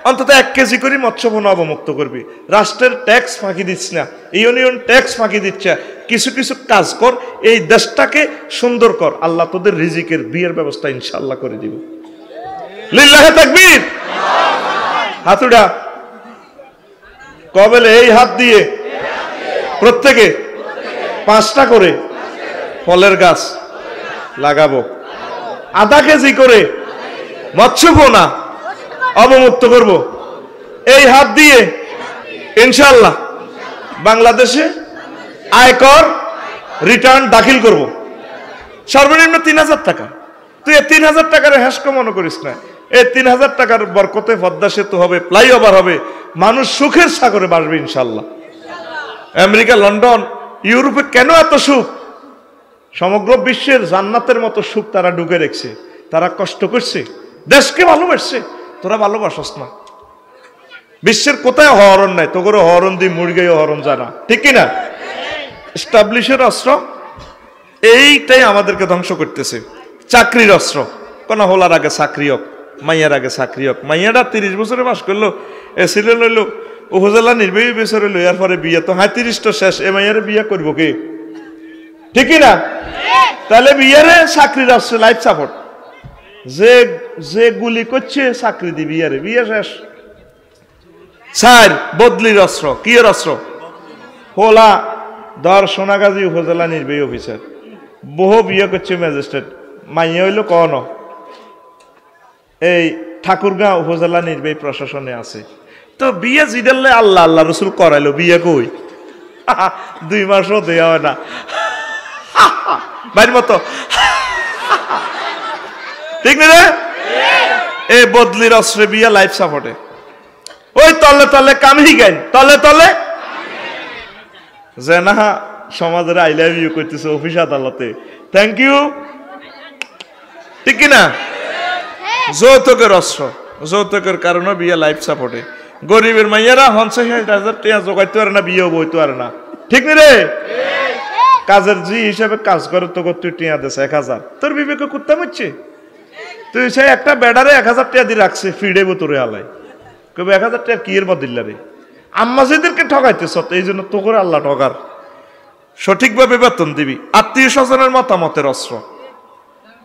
অন্তত 1 কেজি করে মৎস্যপণ্য অবমুক্ত করবি। রাষ্ট্রের ট্যাক্স ফাঁকি দিচ্ছ না, ইউনিয়ন ট্যাক্স ফাঁকি দিচ্ছে, কিছু কিছু কাজ কর, এই দেশটাকে সুন্দর কর, আল্লাহ তোদের রিজিকের বিয়ের ব্যবস্থা ইনশাআল্লাহ করে দিব। লিল্লাহে তাকবীর। হাতুড়া কবেলে এই হাত দিয়ে প্রত্যেকে 5টা করে ফলের গাছ লাগাবো, আধা কেজি করে মৎস্যপণ্য অবমুক্ত করব। এই হাত দিয়ে ইনশাআল্লাহ বাংলাদেশে আয়কর রিটার্ন দাখিল করব, সর্বনিম্ন 3000 টাকা। তুই 3000 টাকার হ্যাস্ক মনে করিস না, এই 3000 টাকার বরকতে পদ্মা সেতু হবে, ফ্লাইওভার হবে, মানুষ সুখের সাগরে বাসবে ইনশাআল্লাহ। আমেরিকা, লন্ডন, ইউরোপে কেন এত সুখ? সমগ্র বিশ্বের জান্নাতের মতো সুখ তারা ঢুকে রেখেছে, তারা কষ্ট করছে, দেশকে ভালোবাসছে। তোরা ভালোবাসস না। বিশ্বের কোথায় হরণ নাই, তো করে হরণ দিয়ে মুরগিও হরণ জানা, ঠিক কিনা? এস্টাবলিশের অস্ত্র এইটাই আমাদেরকে ধ্বংস করতেছে। চাকরির অস্ত্র, কোন হলার আগে চাকরি হোক, মাইয়ার আগে চাকরি হোক। মাইয়াটা 30 বছরে পাস করলো, এসিলে লইলো, উপজেলা নির্বাহী বেসরে লই, এর পরে বিয়ে তো 35টা শেষ, এ মাইয়ারে বিয়ে করবো কে? ঠিক কিনা? তাহলে বিয়ারে চাকরির অস্ত্র, লাইফ সাপোর্ট। যে গুলি করছে চাকরি দিবি, আরে বিয়ে শেষ। 4 বদলির অস্ত্র। কি এর অস্ত্র? হোলা ধর সোনাগাজী উপজেলা নির্বাহী অফিসার, বহু বিয়ে করছে ম্যাজিস্ট্রেট, মাইয়া হইল কন এই ঠাকুরগাঁও উপজেলা নির্বাহী প্রশাসনে আছে। তো বিয়ে জিডালে আল্লাহ আল্লাহ রসুল করাইলো, বিয়ে কই 2 মাসও দেওয়া হয় না, বাইর মতো, ঠিক না রে? এই বদলির অস্ত্রে বিয়া, লাইফ সাপোর্টে। ওই তলে তলে কামহি গাইন, তলে তলে যে না সমাজের আই লাভ ইউ করতেছে অফিস আদালতে, থ্যাংক ইউ, ঠিক কিনা? যৌতুকের অস্ত্র, যৌতুকের কারণে বিয়া, লাইফ সাপোর্টে। গরিবের মাইয়ারা 50,000 টাকা জোগাইতে পারে না, বিয়েও বইতে পারে না, ঠিক না রে? কাজের জি হিসাবে কাজ করে তো তুই টিয়া দিস 1000, তোর বিবেকে কুত্তা মারছে। তুই সে একটা বেডারে 1000 টাকা দিয়ে রাখছে, ফিডে বোতরে আলাই, কবে 1000 টাকা কি এর বদিল্লা রে? আম্মাজিদেরকে ঠকাইতেছ, এই জন্য তো করে আল্লাহ ঠকার। সঠিকভাবে বেতন দিবি। আত্মীয় স্বজনের মতামতের অস্ত্র।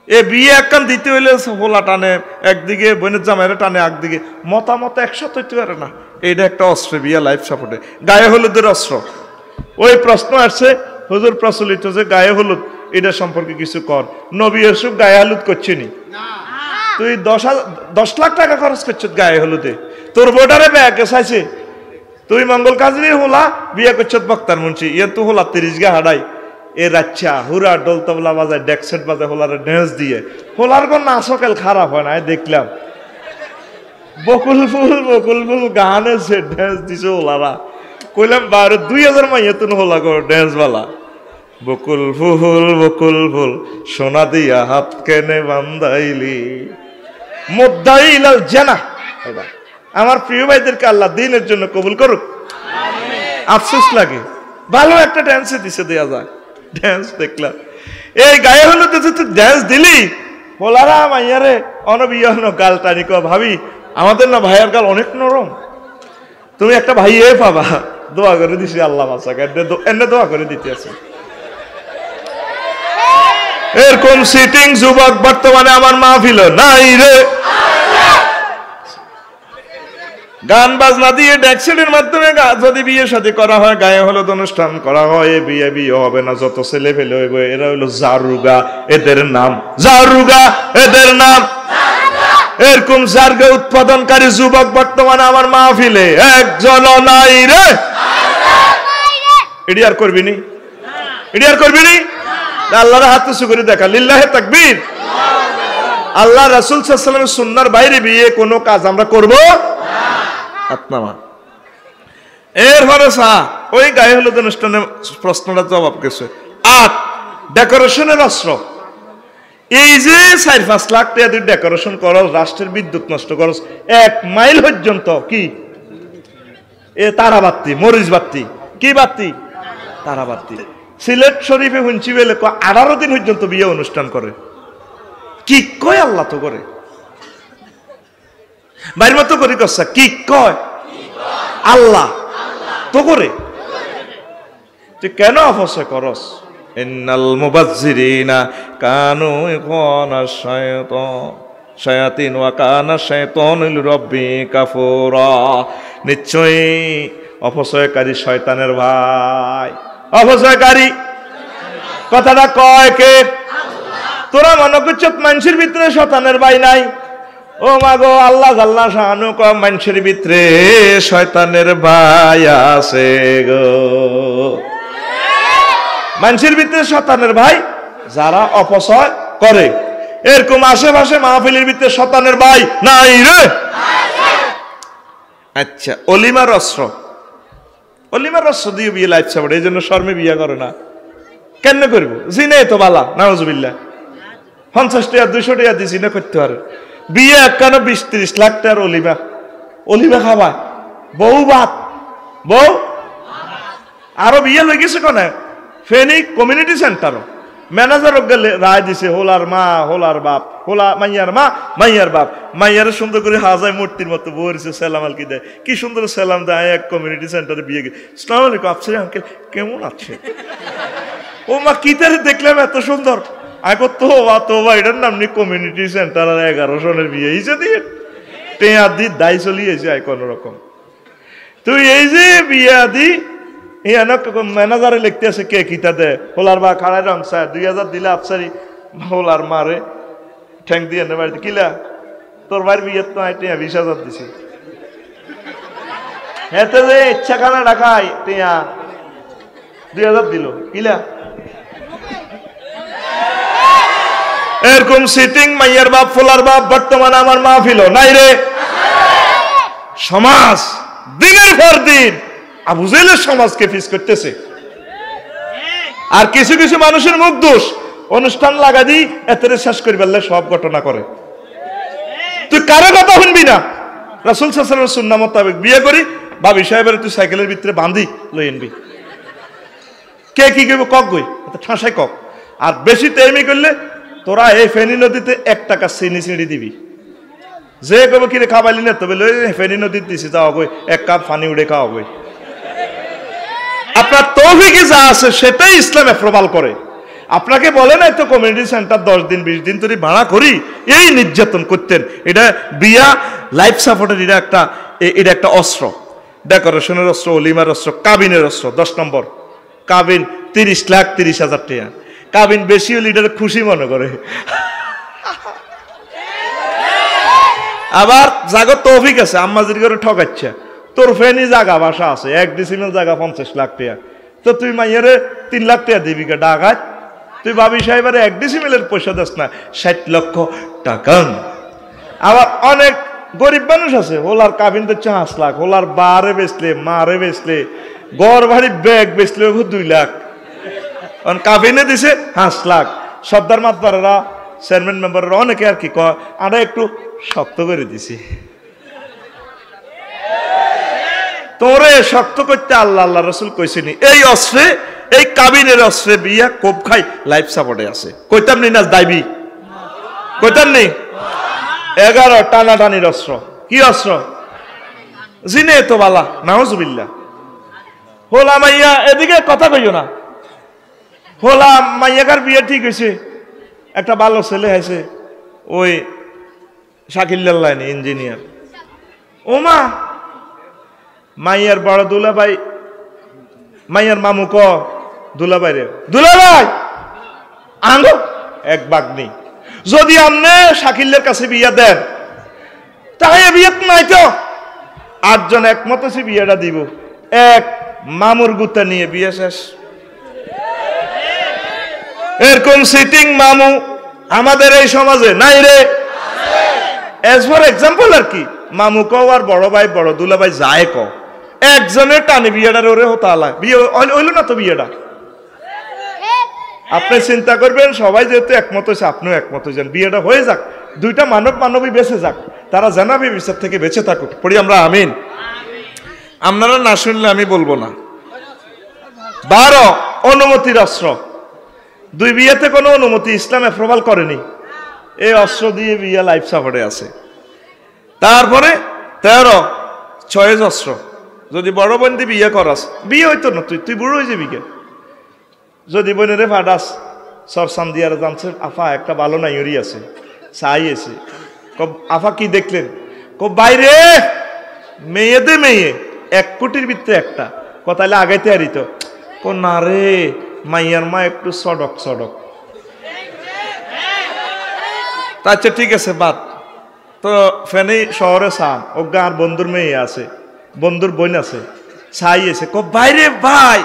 এ বিয়ে একখান দিতে হইলে হোলা টানে একদিকে, বোনের জামাইরে টানে একদিকে, মতামত একসাথে হইতে পারে না। এইটা একটা অস্ত্র, বিয়ে, লাইফ সাপোর্টে। গায়ে হলুদের অস্ত্র। ওই প্রশ্ন আসছে হুজুর প্রচলিত যে গায়ে হলুদ, এটা সম্পর্কে কিছু কর। নবী ইউসুফ গায়ে হলুদ করছিনি? তুই 10 লাখ টাকা খরচ করছিস গায়ে হলুদে, তোর বোর্ডারে ব্যাগে চাইছে, তুই মঙ্গল কাজী হোলা বিয়ে করছিস বক্তার মুন্সি, ইয়ে তো হোলা 30 গা হাডাই, এ রাচ্ছা হুরা ডোল তবলা বাজায়, ডেকসেট বাজায়, হোলারে ড্যান্স দিয়ে। হোলার কোন নাচকেল খারাপ হয় না, দেখলাম বকুল ফুল গানে সে ড্যান্স দিছে হোলারা। কইলাম 2000 মাইয়া তুন হোলা কর ড্যান্স বালা। বকুল ফুল সোনা দিয়া হাত কেনে বান্ধাইলি, মুদ্দাইলাল জানা। আমার প্রিয় ভাইদেরকে আল্লাহ দিনের জন্য কবুল করুক। আফসোস লাগে, ভালো একটা ড্যান্সে দিছে, দেয়া যায় ড্যান্স দেখলাম। এই গায়ে হলো তুই ড্যান্স দিলি, হোলারা মাইয়ারে অনবিয়ন গাল টানি কো, ভাবি আমাদের না ভাইয়ের গাল অনেক নরম, তুমি একটা ভাইয়ে পাবা। দোয়া করে দিছি আল্লাহ বাঁচাকে, এনে দোয়া করে দিতে আছে। এরকম সিটিং যুবক বর্তমানে আমার মাহফিল নাই রে। গান বাজনা দিয়ে ডেক্সেটের মাধ্যমে যদি বিয়ে শাদী করা হয়, গায়ে হলুদ অনুষ্ঠান করা হয়, বিয়ে হবে না। যত ছেলে ফেলে হইব, এরা হইলো জারুগা, এদের নাম জারুগা, এদের নাম এরকম জারগা উৎপাদনকারী যুবক বর্তমানে আমার মাহফিলে একজনও নাই রে। এডি আর করবি নি, এডি আর করবি নি। আল্লাহর হাত উঁচু করে দেখা, লিল্লাহে তাকবীর। আল্লাহ রাসূল সাল্লাল্লাহু আলাইহি ওয়াসাল্লামের সুন্নাহর বাইরে বিয়ে কোনো কাজ আমরা করব না। এরপরে ওই গায়ে হলুদ অনুষ্ঠানে প্রশ্নটা জবাব গেছে। ৮ ডেকোরেশনের অস্ত্র। এই যে ৪-৫ লাখ টাকা দিয়ে ডেকোরেশন করস, রাষ্ট্রের বিদ্যুৎ নষ্ট করস, ১ মাইল পর্যন্ত কি এ তারাবাতি, মরিচ বাতি, কি বাতি? তারাবাতি। সিলেট শরীফে হুঞ্চি বেলে 18 দিন পর্যন্ত বিয়ে অনুষ্ঠান করে। কি কয় আল্লাহ তো করে, বাইর মতো করি কসা, কি কয় আল্লাহ তো করে। তুই কেন অপচয় করস? ইন্নাল মুবাজ্জিরিনা কানু ইখানা শায়াতিন ওয়া কানা শাইতানু লিরাব্বিহি কাফুরা। নিশ্চয়ই অপচয়কারী শয়তানের ভাই। অপচয়কারী কথাটা কয় কে? তোরা মনে করছ মানুষের ভিতরে শয়তানের ভাই নাই? ও মাগো, আল্লাহ আল্লাহ শাহানু কয় মানুষের ভিতরে শয়তানের ভাই আছে গো। মানুষের ভিতরে শয়তানের ভাই যারা অপচয় করে। এরকম আশেপাশে মাহফিলের ভিতরে শয়তানের ভাই নাই রে। আচ্ছা, অলিমার অস্ত্র। অলিমার অস্ত্র দিয়ে বিয়ে লাইফ সাপোর্ট, এই জন্য শর্মে বিয়ে করে না। কেন করব? জিনে তো বালা, নাউজুবিল্লাহ। 50 টাকা 200 টাকা দিয়ে জিনে করতে পারে। বিয়ে 21-30 লাখ টাকার অলিমা। অলিমা খাবা বউ ভাত, বউ আরো বিয়ে লই গেছে কোনে ফেনী কমিউনিটি সেন্টার। ম্যানেজার গেলে রায় দিছে, হোলার মা হোলার বাপ, হোলা মাইয়ার মা মাইয়ার বাপ। মাইয়ার সুন্দর করে হাজায় মূর্তির মতো বসে সালাম আলকি দেয়। কি সুন্দর সালাম দেয়। এক কমিউনিটি সেন্টারে বিয়ে গেছে। আসসালামু আলাইকুম, আফসারি আঙ্কেল কেমন আছে? ও মা কি তারে দেখলাম এত সুন্দর। আগে তো এটার নাম নি কমিউনিটি সেন্টার, আর 11 জনের বিয়ে হিসেবে দিয়ে টেয়া দি দায় চলিয়েছে কোন রকম। তুই এই যে বিয়ে দি ম্যানেজারে লিখতে আছে কে কিতা দে, হোলার বা খাড়াই রং স্যার 2000 দিলে আফসারি হোলার মারে ঠ্যাং দিয়ে এনে বাড়িতে কিলা তোর ভাইয়ের বিয়ে তো 20,000 দিছে। এতে যে ইচ্ছা খানা রাখাই টিয়া 2000 দিল কিলা। এরকম সিটিং মাইয়ার বাপ ফোলার বাপ বর্তমানে আমার মাহফিল নাই রে। সমাজ দিনের পর দিন আবু জেহেলের সমাজকে ফিস করতেছে। আর কিছু কিছু মানুষের মুখ দোষ অনুষ্ঠান লাগা দি এতে শেষ করি বললে সব ঘটনা করে। তুই কারো কথা শুনবি না। রাসূল সাল্লাল্লাহু আলাইহি ওয়াসাল্লামের সুন্নাহ মোতাবেক বিয়ে করি ভাবি সাহেবের তুই সাইকেলের ভিতরে বাঁধি লই আনবি। কে কি করবে কক গই ঠাঁসাই কক। আর বেশি তেমি করলে তোরা এই ফেনী নদীতে 1 টাকা চিনি চিনি দিবি। যে কবে কিরে খাবাইলি না তবে লই ফেনী নদীতে দিছি যাও গই 1 কাপ পানি উড়ে খাওয়া গই। আপনার তৌফিকে যা আছে সেটাই ইসলাম অ্যাপ্রুভাল করে। আপনাকে বলে না তো কমিউনিটি সেন্টার 10 দিন 20 দিন ধরে ভাড়া করি এই নির্যাতন করতেন। এটা বিয়া লাইফ সাপোর্টের এটা একটা অস্ত্র, ডেকোরেশনের অস্ত্র, অলিমার অস্ত্র, কাবিনের অস্ত্র। 10 নম্বর কাবিন 30,30,000 টাকা। কাবিন বেশি হলে এটা খুশি মনে করে। আবার জাগো তৌফিক আছে আম্মাজির করে ঠকাচ্ছে। তোর ফেনি জায়গা বাসা আছে 1 ডিসিমেল জায়গা 50 লাখ টাকা। তো তুই মাইয়ারে 3 লাখ টাকা দিবি কে ডাকাত? তুই ভাবি সাহেবের 1 ডিসিমেলের পয়সা দিস না 60 লক্ষ টাকা। আবার অনেক গরিব মানুষ আছে হোলার কাবিন তো 5 লাখ, হোলার বারে বেচলে মারে বেচলে গড় ভারী ব্যাগ বেচলে 2 লাখ। কাবিনে দিছে 5 লাখ। সর্দার মাতবারেরা চেয়ারম্যান মেম্বাররা অনেকে আর কি কয় আমরা একটু শক্ত করে দিছি। তোরে শক্ত করতে আল্লাহ আল্লাহ রসুল কইছেনি। এই অস্ত্রে এই কাবিনের অস্ত্রে বিয়া কোপ খাই লাইফ সাপোর্টে আছে। কইতাম নি না দাইবি, কইতাম নি। 11 টানাটানির অস্ত্র। কি অস্ত্র? জিনে তো বালা, নাউজুবিল্লাহ। হোলা মাইয়া এদিকে কথা কইও না। হোলা মাইয়াকার বিয়ে ঠিক হয়েছে, একটা ভালো ছেলে হয়েছে, ওই শাকিল্লার লাইনে ইঞ্জিনিয়ার। ওমা মাইয়ার বড় দুলাভাই, মাইয়ার মামু ক দুলাভাই রে, দুলাভাই আঙ্গো 1 বাগনি যদি আপনি শাকিলের কাছে বিয়া দেন টাকা বিয়ে নাই তো 8 জন একমত আছে বিয়েটা দিব এক মামুর গুতা নিয়ে বিয়ে শেষ এরকম সিটিং মামু আমাদের এই সমাজে নাই রে এজ ফর এক্সাম্পল আর কি মামু কও আর বড় ভাই বড় দুলা ভাই যায় ক একজনের টানে বিয়েটার ওরে হতো আলা বিয়ে হইল না তো বিয়েটা আপনি চিন্তা করবেন সবাই যেহেতু একমত হয়েছে আপনিও একমত হয়েছেন বিয়েটা হয়ে যাক দুইটা মানব মানবী বেঁচে যাক তারা জানাবি বিচার থেকে বেঁচে থাকুক পড়ি আমরা আমিন আপনারা না শুনলে আমি বলবো না 12 অনুমতির অস্ত্র দুই বিয়েতে কোনো অনুমতি ইসলাম অ্যাপ্রুভাল করেনি এই অস্ত্র দিয়ে বিয়ে লাইফ সাপোর্টে আছে তারপরে 13 ছয়েজ অস্ত্র যদি বড় বোন দিয়ে বিয়ে করাস বিয়ে হইতো না তুই বুড়ো হয়ে যাবি কে যদি বোনেরে ফাটাস সরসাম দিয়ার জানছে আফা একটা ভালো নাইরি আছে চাই এসে আফা কি দেখলেন বাইরে মেয়েদের মেয়ে 1 কোটির ভিতরে একটা কথাইলে আগাইতে আরিত না রে মাইয়ার মা একটু সডক আচ্ছা ঠিক আছে বাদ তো ফেনে শহরে চান ও গাঁর বন্ধুর মেয়ে আছে বন্ধুর বোন আছে চাই এসে বাইরে ভাই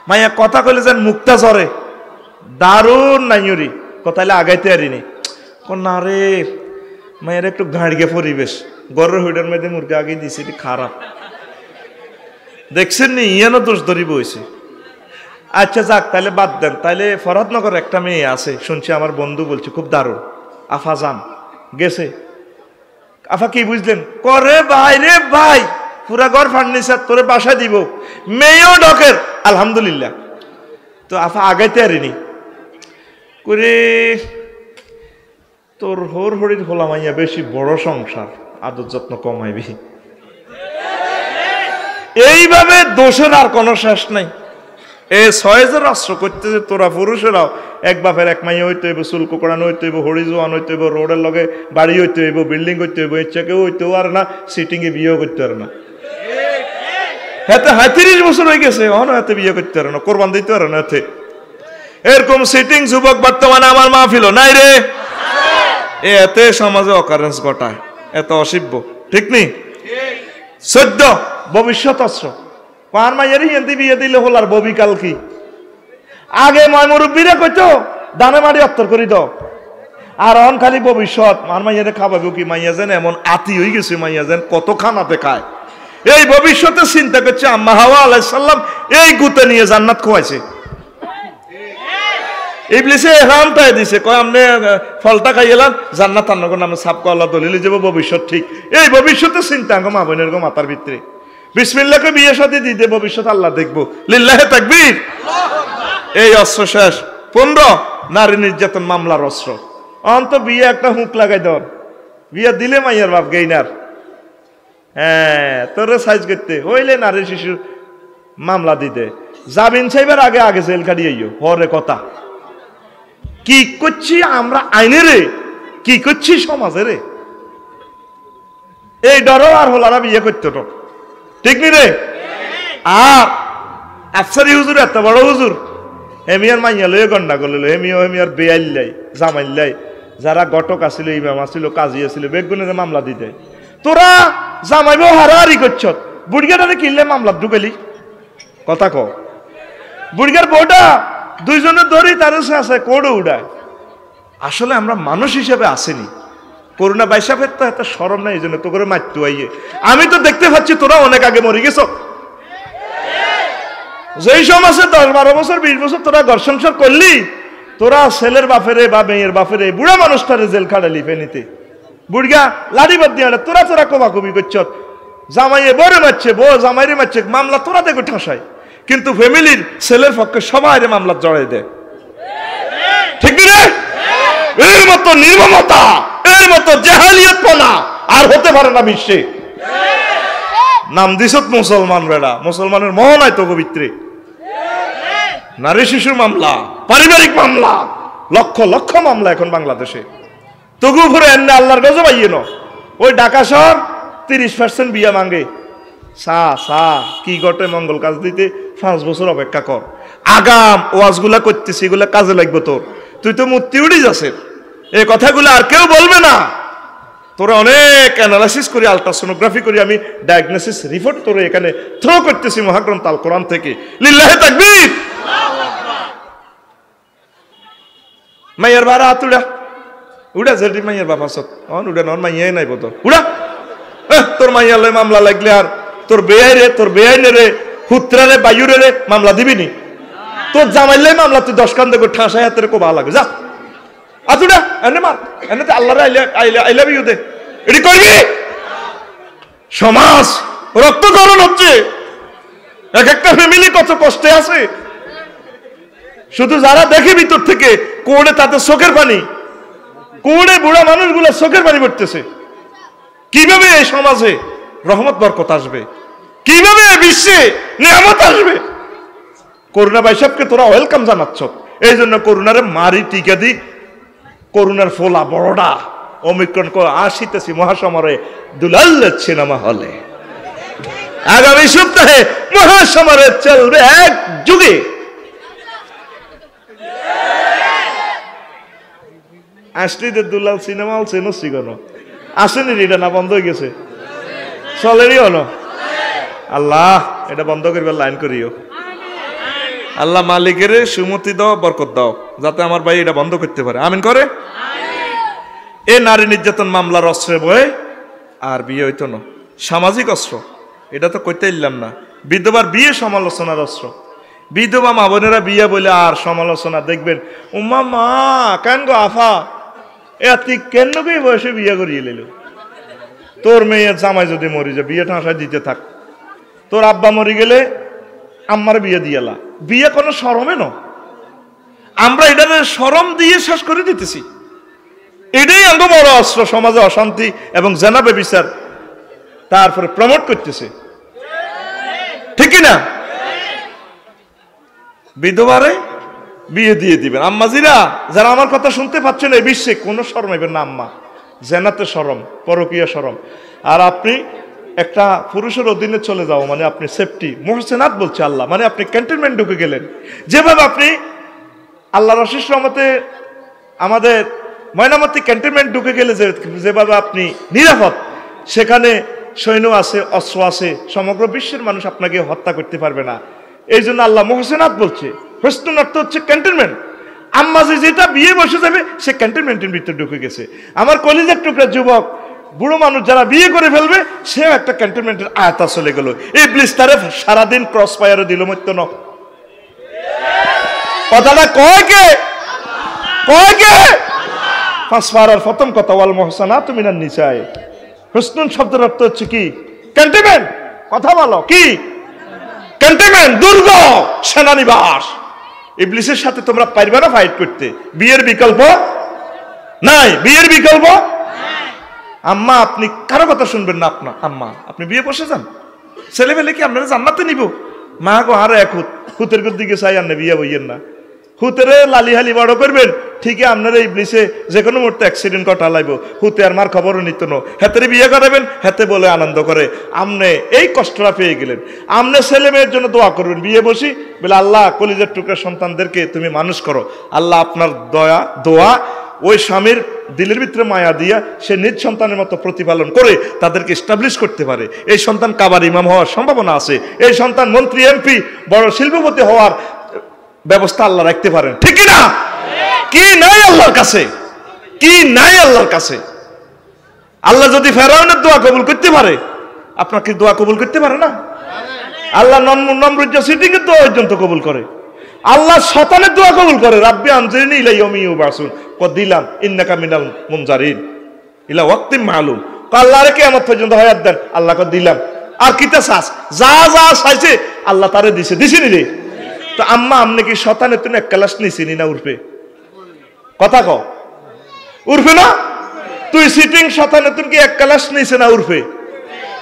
মাইয়া কথা কইলে যেন মুক্তা ঝরে দারুণ নাইরি কথাইলে আগাইতে আরিনি না রে মায়ের একটু গাড়িয়ে পরিবেশ গরের হইডার মধ্যে মুরগি আগে দিছে এটি খারাপ দেখছেন নি ইয়ানো দোষ ধরিব হয়েছে আচ্ছা যাক তাহলে বাদ দেন তাহলে ফরহাদনগর একটা মেয়ে আছে শুনছি আমার বন্ধু বলছে খুব দারুণ আফা যান গেছে আফা কি বুঝলেন করে ভাই রে ভাই পুরা ঘর ফার্নিচার তোরে বাসা দিব মেয়েও ডকের আলহামদুলিল্লাহ তো আফা আগাইতে আরিনি করে তোর হোর হরির হোলা মাইয়া বেশি বড় সংসার আদর যত্ন কমাইবি এইভাবে দোষের আর কোনো শেষ নাই এ 6 জন রাষ্ট্র করতেছে তোরা পুরুষেরাও এক বাপের এক মাইয়া হইতে হইব চুল কোকড়ানো হইতে হইব হরি জোয়ান হইতে হইব রোডের লগে বাড়ি হইতে হইব বিল্ডিং হইতে হইব ইচ্ছা কেউ হইতেও আর না সিটিং এ বিয়েও করতে পারে না হাতে 30 বছর হয়ে গেছে অন হাতে বিয়ে করতে পারে না কোরবান দিতে পারে না হাতে এরকম সিটিং যুবক বর্তমানে আমার মাহফিল নাই রে এতে সমাজে অকারেন্স ঘটায় এত অসিব্য ঠিক নেই 14 ভবিষ্যৎ অস্ত্র পার মাইয়ারি হিন্দি বিয়ে দিলে হল আর ববি কাল কি আগে ময় মুরব্বীরা কইতো দানে মারি অত্তর করি দাও আর অন খালি ভবিষ্যৎ মার মাইয়ারে খাওয়াবো কি মাইয়া যেন এমন আতি হয়ে গেছে মাইয়া যেন কত খানাতে খায় এই ভবিষ্যতে চিন্তা করছে আম্মা হাওয়া আলাইহিস সালাম এই গুতে নিয়ে জান্নাত খোয়াইছে ইবলিসে হামটাই দিছে কয় আমনে ফলটা খাইলাম জান্নাত আনগো নামে সাপ কলা দলিলে যাব ভবিষ্যৎ ঠিক এই ভবিষ্যতে চিন্তা গো মা বোনের গো মাতার ভিতরে বিসমিল্লাহ কে বিয়ে শাদী দিতে ভবিষ্যৎ আল্লাহ দেখবো লিল্লাহে তাকবীর এই অস্ত্র শেষ 15 নারী নির্যাতন মামলার অস্ত্র অন্ত বিয়ে একটা হুঁক লাগাই দেওয়ার বিয়ে দিলে মাইয়ার বাপ গেইনার হ্যাঁ তোরে সাইজ করতে হইলে নারী শিশুর মামলা দিতে জামিন চাইবার আগে আগে জেল কাটিয়েও হরে কথা কি করছি আমরা আইনে রে কি করছি সমাজে রে এই ডরও আর হলারা বিয়ে করতে তো ঠিক নি রে আর আফসারি হুজুর এত বড় হুজুর হেমিয়ার মাইয়া লয়ে গন্ডা করল হেমিয়ার বেয়াইল্লাই জামাইল্লাই যারা গটক আছিল ইমাম আছিল কাজী আছিল বেগুনের মামলা দিতে তোরা জামাইব হারাহারি করছ বুড়িগাটারে কিনলে মামলা ঢুকালি কথা ক বুড়িগার বউটা দুইজনে ধরি তার আছে কোড়ে উড়ায় আসলে আমরা মানুষ হিসেবে আসেনি করোনা বাইসাফের তো এত সরম নাই এই জন্য তো করে মারতে আইয়ে আমি তো দেখতে পাচ্ছি তোরা অনেক আগে মরে গেছ যেই সমাজে 10-12 বছর 20 বছর তোরা ঘর সংসার করলি তোরা ছেলের বাপেরে বা মেয়ের বাপেরে বুড়া মানুষটারে জেল খাড়ালি ফেনিতে বুড়িয়া লাড়ি বাদ দিয়ে তোরা কবাকবি করছ জামাইয়ে বরে মারছে বউ জামাইরে মারছে মামলা তোরা দেখো ঠাসায় কিন্তু ফ্যামিলির ছেলের পক্ষে সবাই মামলা জড়াই দেয় ঠিক রে এর মতো নির্মমতা এর মতো জাহেলিয়াতপনা আর হতে পারে না বিশ্বে নাম দিছত মুসলমান বেড়া মুসলমানের মোহ নাই তো পবিত্রে নারী শিশুর মামলা পারিবারিক মামলা লক্ষ লক্ষ মামলা এখন বাংলাদেশে তবু ভরে এনে আল্লাহর গজব আইয়ে ন ওই ঢাকা শহর 30% বিয়া মাঙ্গে সা কি ঘটে মঙ্গল কাজ দিতে 5 বছর অপেক্ষা কর আগাম ওয়াজগুলা করতেছি এগুলা কাজে লাগবে তোর তুই তো মূর্তি উড়ি যাচ্ছে এই কথাগুলো আর কেউ বলবে না তোরা অনেক অ্যানালাইসিস করি, আলট্রাসোনোগ্রাফি করি, আমি ডায়াগনোসিস রিপোর্ট তোরে এখানে থ্রো করতেছি মহাগ্রন্থ আল কোরআন থেকে। লিল্লাহি তাকবীর। মাইয়ার বারা আতুড়া উড়া জেডি মাইয়ার বাপ আসত অন উড়া নন মাইয়াই নাই বতো উড়া। তোর মাইয়ার লয় মামলা লাগলে আর তোর বেআইনে রে হুত্রারে বায়ুরে রে মামলা দিবিনি? তোর জামাইলে মামলা তুই 10 কান দেখো ঠাসায় হাতের কো ভালো লাগে। যা আতুড়া এনে মার, এনে তো আল্লাহর আই লাভ ইউ দে, এটি করবি? সমাজ রক্তকরণ হচ্ছে, এক একটা ফ্যামিলি কত কষ্টে আছে। শুধু যারা দেখে ভিতর থেকে কোড়ে তাদের চোখের পানি, কোড়ে বুড়া মানুষগুলো চোখের পানি পড়তেছে। কিভাবে এই সমাজে রহমত বরকত আসবে? কিভাবে বিশ্বে নিয়ামত আসবে? করুণা ভাইসাবকে তোরা ওয়েলকাম জানাচ্ছ, এই জন্য করুণারে মারি টিকা দি। করুণার ফোলা বড়টা অমিক্রণ আসিতেছি মহাসমরে দুলাল সিনেমা হলে। আগামী সপ্তাহে মহাসমরে চলবে এক যুগে। আসলিদের দুলাল সিনেমা হল চেনছি কেন? আসেনি এটা না বন্ধ হয়ে গেছে? চলেরই হলো। আল্লাহ এটা বন্ধ করবার লাইন করিও। আল্লাহ মালিকের সুমতি দাও, বরকত দাও, যাতে আমার ভাই এটা বন্ধ করতে পারে। আমিন করে। এ নারী নির্যাতন মামলার অস্ত্রে বয়ে আর বিয়ে হইতো না, সামাজিক অস্ত্র। এটা তো কইতে ইল্লাম না। বিধবার বিয়ে সমালোচনার অস্ত্র। বিধবা মা বোনেরা বিয়ে বলে আর সমালোচনা দেখবেন, উম্মা মা কেন গো আফা তুই কেন এই বয়সে বিয়ে করিয়ে নিল? তোর মেয়ের জামাই যদি মরি যায় বিয়ে ঠাঁসায় দিতে থাক। তোর আব্বা মরি গেলে আম্মার বিয়ে দিয়েলা। বিয়ে কোনো শরমে ন, আমরা এটা শরম দিয়ে শেষ করে দিতেছি। এটাই আঙ্গ বড় অস্ত্র, সমাজে অশান্তি এবং জেনাবে বিচার তারপরে প্রমোট করতেছে, ঠিক না? বিধবারে বিয়ে দিয়ে দিবেন। আম্মাজিরা যারা আমার কথা শুনতে পাচ্ছেন, এই বিশ্বে কোনো শরম হইবেন না। আম্মা জেনাতে শরম, পরকীয়া শরম। আর আপনি একটা পুরুষের অধীনে চলে যাও মানে আপনি সেফটি মোহসেনাত বলছে আল্লাহ, মানে আপনি ক্যান্টনমেন্ট ঢুকে গেলেন। যেভাবে আপনি আল্লাহর অশেষ রহমতে আমাদের ময়নামতি ক্যান্টনমেন্ট ঢুকে গেলে যেভাবে আপনি নিরাপদ, সেখানে সৈন্য আছে, অস্ত্র আছে, সমগ্র বিশ্বের মানুষ আপনাকে হত্যা করতে পারবে না। এই জন্য আল্লাহ মোহসেনাত বলছে। হোস্টন অর্থ হচ্ছে ক্যান্টনমেন্ট। আম্মাজি যেটা বিয়ে বসে যাবে সে ক্যান্টনমেন্টের ভিতরে ঢুকে গেছে। আমার কলিজার টুকরা যুবক বুড়ো মানুষ যারা বিয়ে করে ফেলবে, সেও একটা ক্যান্টনমেন্টের আয়তা চলে গেল। এই ব্লিজ তারে সারাদিন ক্রস ফায়ারে দিল মত্য ন। কথাটা কয় কে? কয় কে? পাঁচ পারার প্রথম কথা ওয়াল মোহসানাত মিনান নিসায়ে। হুসনুন শব্দের অর্থ হচ্ছে কি? ক্যান্টনমেন্ট। কথা বলো কি? ক্যান্টনমেন্ট, দুর্গ, সেনানিবাস। ইবলিসের সাথে তোমরা পারবে না ফাইট করতে। বিয়ের বিকল্প নাই, বিয়ের বিকল্প। আম্মা আপনি কারো কথা শুনবেন না। আপনার আম্মা আপনি বিয়ে বসে যান, ছেলে পেলে কি আপনারা জান্নাতে নিব? মা গো আরো এক হুতের দিকে চাই আর বিয়ে বইয়েন না। হুতেরে লালিহালি বড় করবেন, ঠিকই আপনারা ইবলিসে যে কোনো মুহূর্তে অ্যাক্সিডেন্ট ঘটা লাইব। হুতে আর মার খবরও নিত না। হাতে বিয়ে করাবেন, হাতে বলে আনন্দ করে আমনে এই কষ্টটা পেয়ে গেলেন। আমনে ছেলে মেয়ের জন্য দোয়া করবেন বিয়ে বসি বলে, আল্লাহ কলিজার টুকরা সন্তানদেরকে তুমি মানুষ করো। আল্লাহ আপনার দোয়া ওই স্বামীর দিলের ভিতরে মায়া দিয়া সে নিজ সন্তানের মতো প্রতিপালন করে তাদেরকে এস্টাবলিশ করতে পারে। এই সন্তান কাবার ইমাম হওয়ার সম্ভাবনা আছে। এই সন্তান মন্ত্রী, এমপি, বড় শিল্পপতি হওয়ার ব্যবস্থা আল্লাহ রাখতে পারেন, ঠিক না? কি নাই আল্লাহর কাছে? কি নাই আল্লাহর কাছে? আল্লাহ যদি ফেরাউনের দোয়া কবুল করতে পারে, আপনার কি দোয়া কবুল করতে পারে না? আল্লাহ নমরুদ সিটিং এর দোয়া পর্যন্ত কবুল করে। আল্লাহ শয়তানের দোয়া কবুল করে। রাব্বি আনজিরনি ইলা ইয়াউমি ইউবাসুন। কদ দিলাম ইন্নাকা মিনাল মুনজারিন ইলা ওয়াক্তিম মালুম। আল্লাহরে কিয়ামত পর্যন্ত হায়াত দেন। আল্লাহ কদ দিলাম। আর কিতা চাস? যা যা চাইছে আল্লাহ তারে দিছে নিলে। তো আম্মা আমনে কি শয়তানের তুই এক ক্লাস নিছিনি না উরফে? কথা কও, উরফে না? তুই সিটিং শয়তানের তুই কি এক ক্লাস নিছে না উরফে?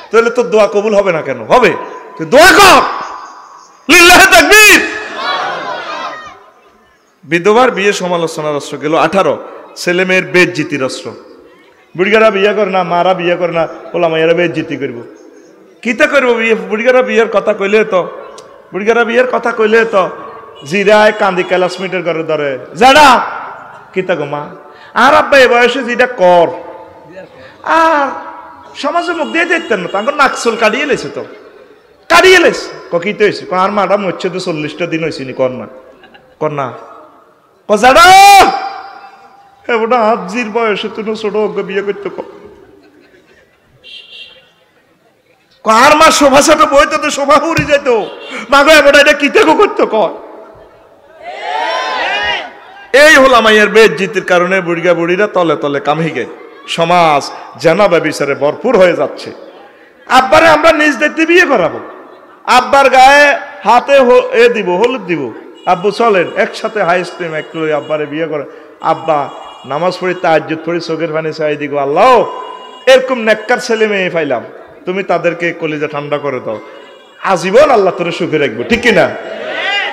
তাহলে তোর দোয়া কবুল হবে না কেন? হবে। তুই দোয়া কর। লিল্লাহি তাকবীর। বিধবার বিয়ে সমালোচনার অস্ত্র গেল 18। ছেলে মেয়ের বেজ্জিতির অস্ত্র। বুড়িগারা বিয়ে করে না, মারা বিয়ে করে না, বলা মায়েরা বেজ্জিতি করবো। কিতা করবো? বুড়িগারা বিয়ের কথা কইলে তো, বুড়িগারা বিয়ের কথা কইলে তো জিরায় কান্দি ক্লাসমেটের ঘরে ধরে যারা কিতা গো মা আর আব্বা এ বয়সে যেটা কর আর সমাজে মুখ দিয়ে দেখতেন না, তাঙ্কর নাকসল কাটিয়ে লেছে তো, কাটিয়ে লেছে কিতে হয়েছে, আর মাটা মরছে তো 40টা দিন হয়েছে নি, কন্যা কজাড়া এবার আবজির বয়সে তুমি ছোট বিয়ে করতে আর মা শোভা ছোট বইতে তো শোভা উড়ি যেত, মাগো এবার এটা কিতে করতো কর। এই হলো মাইয়ের বেজ্জিতির কারণে বুড়িগা বুড়িরা তলে তলে কামিগে, সমাজ জানাবা বিচারে ভরপুর হয়ে যাচ্ছে। আব্বারে আমরা নিজ দায়িত্বে বিয়ে করাবো, আব্বার গায়ে হাতে দিব, হলুদ দিব, আব্বু চলেন একসাথে হাই স্ক্রিম একটু আব্বারে বিয়ে করে। আব্বা নামাজ পড়ি, তাহাজ্জুদ পড়ি, চোখের পানি চাই দিব, আল্লাহ এরকম নেককার ছেলে মেয়ে পাইলাম, তুমি তাদেরকে কলিজা ঠান্ডা করে দাও, আজীবন আল্লাহ তোরে সুখে রাখবো, ঠিক কিনা?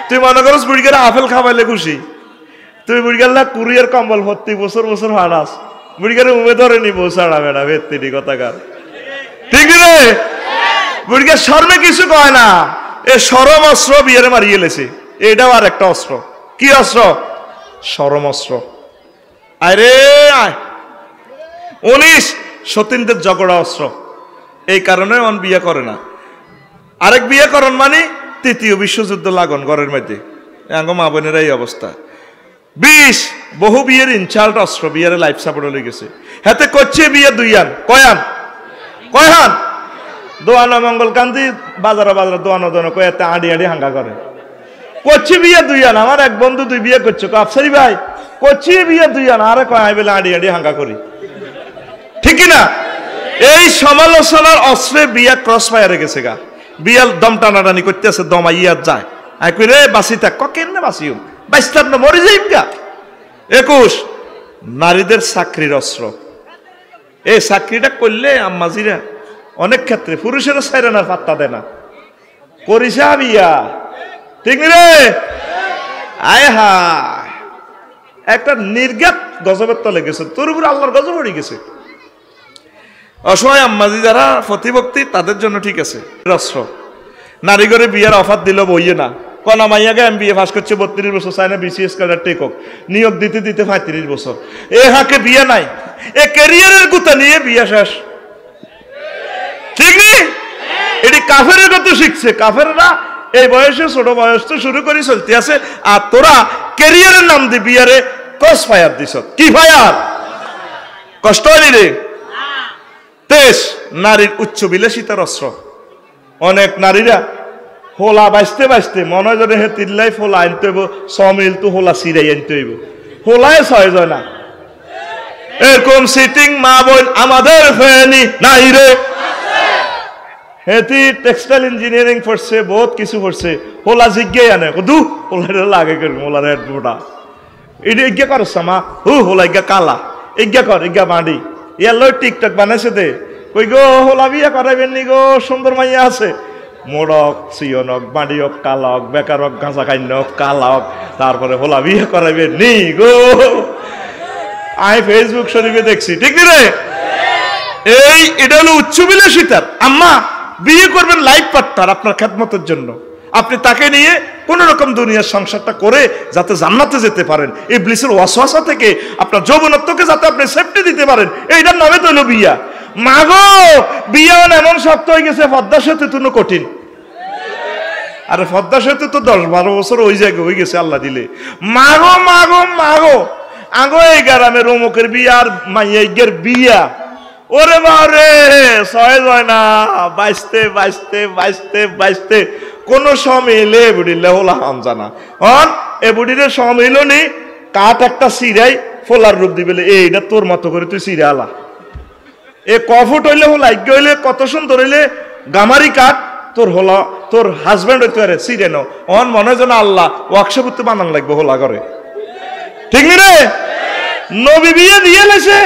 তুই মনে করো বুড়িগারে আপেল খাওয়াইলে খুশি, তুই বুড়িগাল্লা কুরিয়ার কম্বল ভর্তি বছর বছর হারাস, বুড়িগারে উমে ধরে নিবো ছাড়া বেড়া ভেত্তি কথাকার, ঠিক রে? বুড়িগার শর্মে কিছু কয় না, এ শরম অস্ত্র বিয়ারে মারিয়ে লেছে, এটাও আর একটা অস্ত্র। কি অস্ত্র? শরম অস্ত্র। আরে আয় 19 সতীনদের জগড়া অস্ত্র, এই কারণে অন বিয়ে করে না। আরেক বিয়ে করন মানে তৃতীয় বিশ্বযুদ্ধ লাগন ঘরের মধ্যে, মা বোনের এই অবস্থা। 20 বহু বিয়ের ইনচাল্ট অস্ত্র, বিয়ের লাইফ সাপোর্ট হয়ে গেছে। হাতে করছে বিয়ে দুইয়ান, কয়ান দোয়ানো মঙ্গল কান্তি বাজারে দোয়ানো কয়াতে আড়ি হাঙ্গা করে, করছি বিয়ে দুইয়ান। আমার এক বন্ধু 2 বিয়ে করছে, আফসারি ভাই করছি বিয়ে দুইয়ান, আরে কয় বেলা আড়ি হাঙ্গা করি, ঠিক না? এই সমালোচনার অস্ত্রে বিয়া ক্রস ফায়ারে গেছে গা, বিয়াল দম টানাটানি করতেছে, দম আইয়ার যায়, রে বাঁচি থাক, কেন বাঁচিও বাইস্তার না মরে যাইম গা। 21 নারীদের চাকরির অস্ত্র, এই চাকরিটা করলে আম্মাজিরা অনেক ক্ষেত্রে পুরুষেরও ছাইরে না, পাত্তা দেয় না, করিস বিয়া, ঠিক রে? আয় হায় একটা নির্ঘাত গজবের তলে গেছে, তোর উপর আল্লাহর গজব পড়ে গেছে। অসহায় আম্মাজি যারা প্রতিভক্তি তাদের জন্য ঠিক আছে অস্ত্র। নারী করে বিয়ার অফার দিল বইয়ে না, কনা মাইয়াকে MBA পাস করছে 32 বছর, চায় না BCS কার্ডের টেকক, নিয়োগ দিতে 35 বছর, এ হাকে বিয়ে নাই, এ ক্যারিয়ারের গুতা নিয়ে বিয়ে শেষ, ঠিক নেই? এটি কাফেরের কথা শিখছে, কাফেররা এই বয়সে ছোট বয়স তো শুরু করে চলতে আছে, আর তোরা ক্যারিয়ারের নাম দিয়ে বিয়ারে ক্রস ফায়ার দিছ। কি ফায়ার? কষ্ট হয়নি রে? 23 নারীর উচ্চ বিলাসিতার অস্ত্র। অনেক নারীরা হোলা বাঁচতে মনে হয় হে তিল্লাই ফোলা আনতে হইব, 100 মিল তো হোলা সিরাই আনতে হইব, হোলায় 6 যায় না। এরকম সিটিং মা বোন আমাদের ফেনি নাই রে, হেতি টেক্সটাইল ইঞ্জিনিয়ারিং পড়ছে, বহুত কিছু পড়ছে, হোলা জিজ্ঞাই আনে দু হোলার লাগে করবো, হোলার হেড মোটা এটা ইজ্ঞা করছ মা, হোলা ইজ্ঞা কালা, ইজ্ঞা কর, ইজ্ঞা বাঁধি, ইয়ার লই টিকটক বানাইছে দে, কই গো হোলা বিয়া করাইবেন নি গো, সুন্দর মাইয়া আছে, মোড়ক সিয়নক বাঁডিয়ক কালক বেকারক গাঁজা খাইনক কালক, তারপরে হোলা বিয়ে করাইবেন নি গো, আমি ফেসবুক শরীফে দেখছি, ঠিক রে? এটা হলো উচ্চ বিলাসিতার। আম্মা বিয়ে করবেন লাইফ পার্টনার আপনার খেদমতের জন্য, আপনি তাকে নিয়ে কোন রকম দুনিয়ার সংসারটা করে যাতে জান্নাতে যেতে পারেন, ইবলিসের ওয়াসওয়াসা থেকে আপনার যৌবনত্বকে যাতে আপনি সেফটি দিতে পারেন, এইটার নামে তো হলো বিয়া। মাগো বিয়া এমন শক্ত হয়ে গেছে, পদ্মা সেতু তো কঠিন, আরে পদ্মা সেতু তো 10-12 বছর ওই জায়গায় হয়ে গেছে আল্লাহ দিলে। মাগো মাগো মাগো আগো এই গ্রামের অমুকের বিয়া আর মাইয়ার বিয়া, ওরে বারে 6 যায় না, বাইসতে কোন সমিলে বুড়িলে হোলা হাম জানা হন, এ বুড়িরে সমিল নি কাঠ একটা সিরাই ফোলার রূপ দিবে, এইটা তোর মতো করে তুই সিরা আলা, এ কফুট হইলে হোলা হইলে কত সুন্দর হইলে গামারি কাঠ তোর হোলা, তোর হাজব্যান্ড হইতে পারে সিরে নো, অন মনে হয় যেন আল্লাহ ওয়ার্কশপ বানান লাগবে হোলা করে, ঠিক নি রে? নবী বিয়ে দিয়ে লেছে,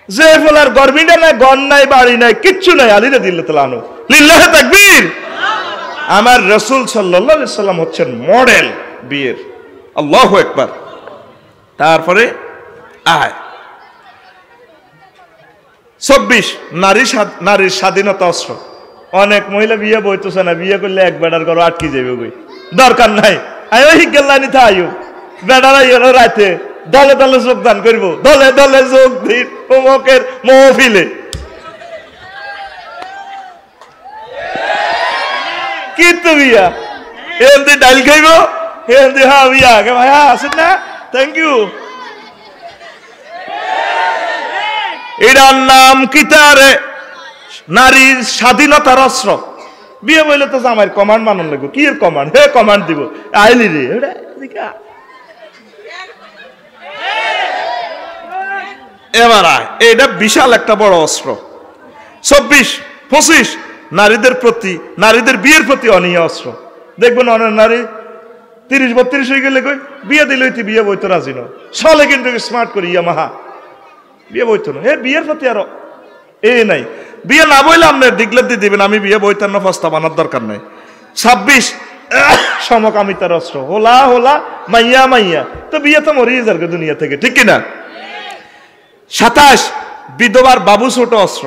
যে ফলার গর্বিটা নাই, গন নাই, বাড়ি নাই, কিচ্ছু নাই, আলিরা দিল্লা তালানু লিল্লাহে তাকবীর। আমার রাসূল সাল্লাল্লাহু আলাইহি সাল্লাম হচ্ছেন মডেল বিয়ের, আল্লাহু আকবার। তারপরে আয় 24 নারীর স্বাধীনতা অস্ত্র। অনেক মহিলা বিয়ে বইতেছে না, বিয়ে করলে এক বেড়ার ঘর আটকে যাবে, দরকার নাই, আয়ো হিগেল্লানি থাইও বেড়ারা এলো রাতে দলে দলে যোগদান করব, দলে দলে যোগ দিন অমুকের মহফিলে। কিন্তু বিয়া এমনি ডাইল খাইব, এমনি হ্যাঁ বিয়া ভাইয়া আছেন না, থ্যাংক ইউ। এটার নাম কিতারে নারীর স্বাধীনতার অস্ত্র। বিয়ে বললে তো আমার কমান্ড মানন লাগবে, কি এর কমান্ড, হে কমান্ড দিব আইলি রে। এবার এটা বিশাল একটা বড় অস্ত্র। 24-25 নারীদের প্রতি, নারীদের বিয়ের প্রতি অনীয় অস্ত্র। দেখবেন অনেক নারী 30-32 হয়ে গেলে কই বিয়ে দিলে বিয়ে বইতো রাজি নয়, চলে কিন্তু স্মার্ট করি ইয়ামাহা বিয়ে বইতো না। হে বিয়ের প্রতি আরো নাই, বিয়ে না বইলে আপনার দিগলে দিয়ে দিবেন, আমি বিয়ে বইতার না ফস্তা বানার দরকার নাই। 26 সমকামিতার অস্ত্র, হোলা হোলা মাইয়া মাইয়া, তো বিয়ে তো মরিয়ে যাবে দুনিয়া থেকে, ঠিক কিনা। 27 বিধবার বাবু ছোট অস্ত্র।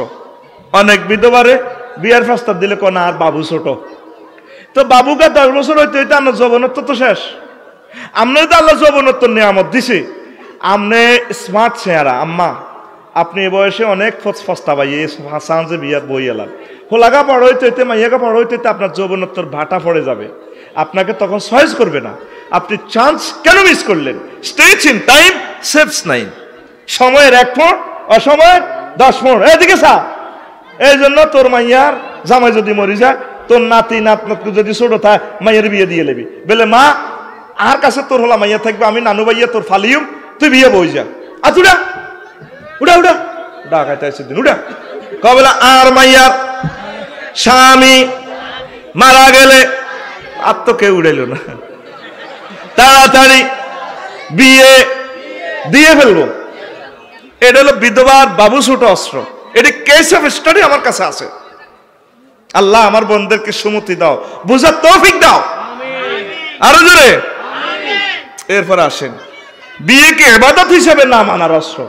অনেক বিধবারে বিয়ার প্রস্তাব দিলে কোন আর বাবু ছোট, তো বাবুকে 10 বছর হইতে হইতে আপনার যৌবনত্ব তো শেষ। আপনার তো আল্লাহ যৌবনত্ব নিয়ামত দিছে, আপনি স্মার্ট চেহারা আম্মা, আপনি এ বয়সে অনেক ফস্তা পাই হাসান যে বিয়া বই এলাম, হোলাগা বড় হইতে হইতে মাইয়াগা বড় হইতে হইতে আপনার যৌবনত্বর ভাটা পড়ে যাবে, আপনাকে তখন চয়েস করবে না। আপনি চান্স কেন মিস করলেন? স্টেজ ইন টাইম সেভস 9, সময়ের 1 ফোঁট অসময়ের 10 ফোঁট। এদিকে সা, এই জন্য তোর মাইয়ার জামাই যদি মরি যায়, তোর নাতি নাত যদি ছোট থাকে মাইয়ের বিয়ে দিয়ে লেবি, বলে মা আর কাছে তোর হলা মাইয়া থাকবে, আমি নানু ভাইয়া তোর ফালিউম, তুই বিয়ে বই যা। উড়া উড়া উড়া ডাকাইতে আসছে দিন উড়া কবেলা। আর মাইয়ার স্বামী মারা গেলে আর তো কেউ উড়াইল না, তাড়াতাড়ি বিয়ে দিয়ে ফেলবো। এটা হলো বিধবার বাবু ছোট অস্ত্র। এটি কেস অফ স্টাডি আমার কাছে আছে। আল্লাহ আমার বোনদেরকে সুমতি দাও, বুঝার তৌফিক দাও, আরো জোরে। এরপর আসেন বিয়েকে ইবাদত হিসেবে না মানার অস্ত্র।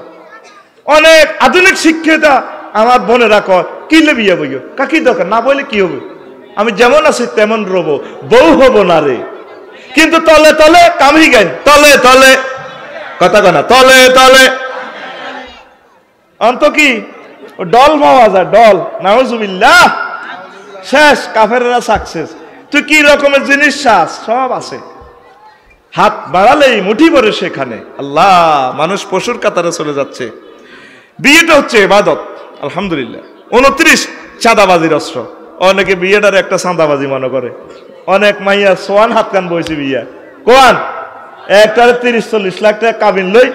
অনেক আধুনিক শিক্ষিতা আমার বোনেরা কয় কিলে বিয়ে বইও, কাকি দরকার না বলে কি হবে, আমি যেমন আছি তেমন রব, বউ হব না রে। কিন্তু তলে তলে কামড়ি গাইন, তলে তলে কথা কনা, তলে তলে অন্ত কি ডল পাওয়া যায়, ডল নাউজুবিল্লাহ, শেষ কাফেররা সাকসেস। তুই কি রকমের জিনিস চাস সব আছে, হাত বাড়ালেই মুঠি ভরে সেখানে। আল্লাহ, মানুষ পশুর কাতারে চলে যাচ্ছে। বিয়েটা হচ্ছে ইবাদত, আলহামদুলিল্লাহ। 29 চাঁদাবাজির অস্ত্র। অনেকে বিয়েটার একটা চাঁদাবাজি মনে করে। অনেক মাইয়া সোয়ান হাত কান বইছে বিয়া, কোয়ান একটারে 30-40 লাখ টাকা কাবিন লই,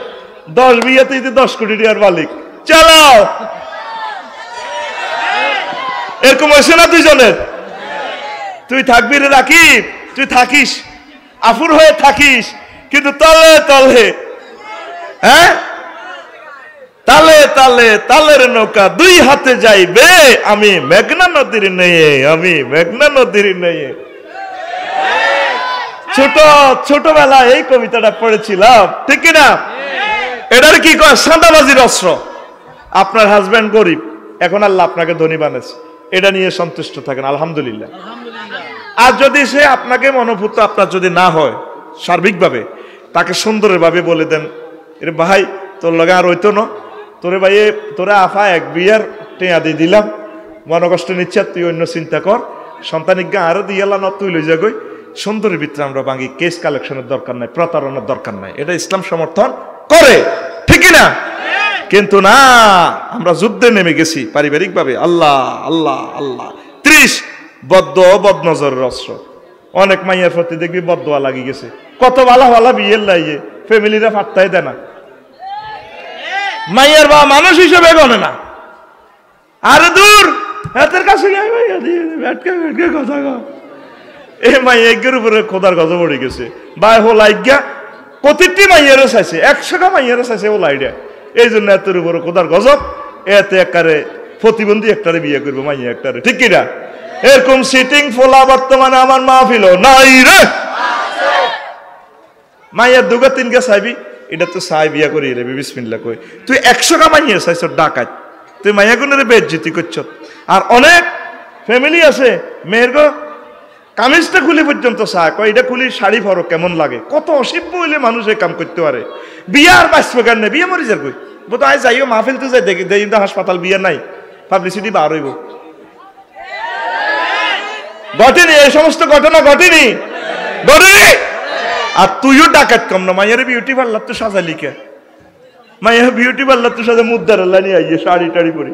10 বিয়েতে 10 কোটি টাকার মালিক। চলো, এরকম হয়েছে না দুইজনের? তুই থাকবি রে রাকিব, তুই থাকিস আফুর হয়ে থাকিস, কিন্তু তলে তলে, হ্যাঁ তালে তালে তালের নৌকা 2 হাতে যাইবে, আমি মেঘনা নদীর নেয়ে, আমি মেঘনা নদীর নেয়ে। ছোটবেলা এই কবিতাটা পড়েছিলাম, ঠিক কিনা? এটার কি কয়? সাদাবাজির অস্ত্র। আপনার হাজবেন্ড গরিব, এখন আল্লাহ আপনাকে ধনী বানাইছে, এটা নিয়ে সন্তুষ্ট থাকেন, আলহামদুলিল্লাহ। আর যদি সে আপনাকে মনোভূত আপনার যদি না হয় সার্বিকভাবে, তাকে সুন্দরের ভাবে বলে দেন, এরে ভাই তোর লগে আর হইতো না, তোরে ভাই তোরা আফা এক বিয়ার টেয়া দিয়ে দিলাম, মনকষ্ট নিচ্ছে, তুই অন্য চিন্তা কর, সন্তানিজ্ঞা আরো দিয়ালা না, তুই লই যাগই। সুন্দরের ভিতরে আমরা ভাঙি, কেস কালেকশনের দরকার নাই, প্রতারণার দরকার নাই, এটা ইসলাম সমর্থন করে, ঠিক না? কিন্তু না, আমরা যুদ্ধে নেমে গেছি পারিবারিক ভাবে। আল্লাহ আল্লাহ আল্লাহ। 30 বদনজরের অস্ত্র। অনেক মাইয়ার প্রতি দেখবি বদদোয়া লাগি গেছে, কত ভালা ভালা বিয়ের লাইয়ে ফ্যামিলিরা ফাত্তাই দেয় না, মাইয়ার বা মানুষ হিসেবে গণে না। আরে দূর হাতের কাছে কথা গো, এ মাইয়ের উপরে খোদার গজব পড়ে গেছে। বাই হো লাইগা প্রতিটি মাইয়ারও চাইছে, 100টা মাইয়ারও চাইছে ও লাইডা, এই জন্য এতের উপরে খোদার গজব। এতে একারে প্রতিবন্ধী একটারে বিয়ে করবো, মাইয়া একটারে, ঠিক কিনা? এরকম সিটিং ফোলা বর্তমানে আমার মাহফিল নাই রে। মাইয়ার 2-3 চাইবি, এটা তো চাই বিয়া করি রে, বিসমিল্লাহ কই। তুই 100টা মাইয়া চাইছ ডাকাত, তুই মাইয়া গুণের বেজ্জিতি করছ। আর অনেক ফ্যামিলি আছে মেয়ের গো কামিজটা খুলে পর্যন্ত চায়, কয় এটা খুলি শাড়ি পরো কেমন লাগে। কত অসভ্য হইলে মানুষ এই কাম করতে পারে। বিয়া আর বাঁচবে কেন, বিয়ে মরে যার কই বোধ আয় যাইও মাহফিল তো যাই দেখি হাসপাতাল বিয়ে নাই, পাবলিসিটি বার হইব। ঘটেনি এই সমস্ত ঘটনা, ঘটেনি ঘটেনি। আর তুইও ডাকাত কম না, মাইয়ারে বিউটি পার্লার তো সাজালি কে, মাইয়া বিউটি পার্লার তো সাজা মুদ্দার নিয়ে আইয়ে শাড়ি টাড়ি পরি,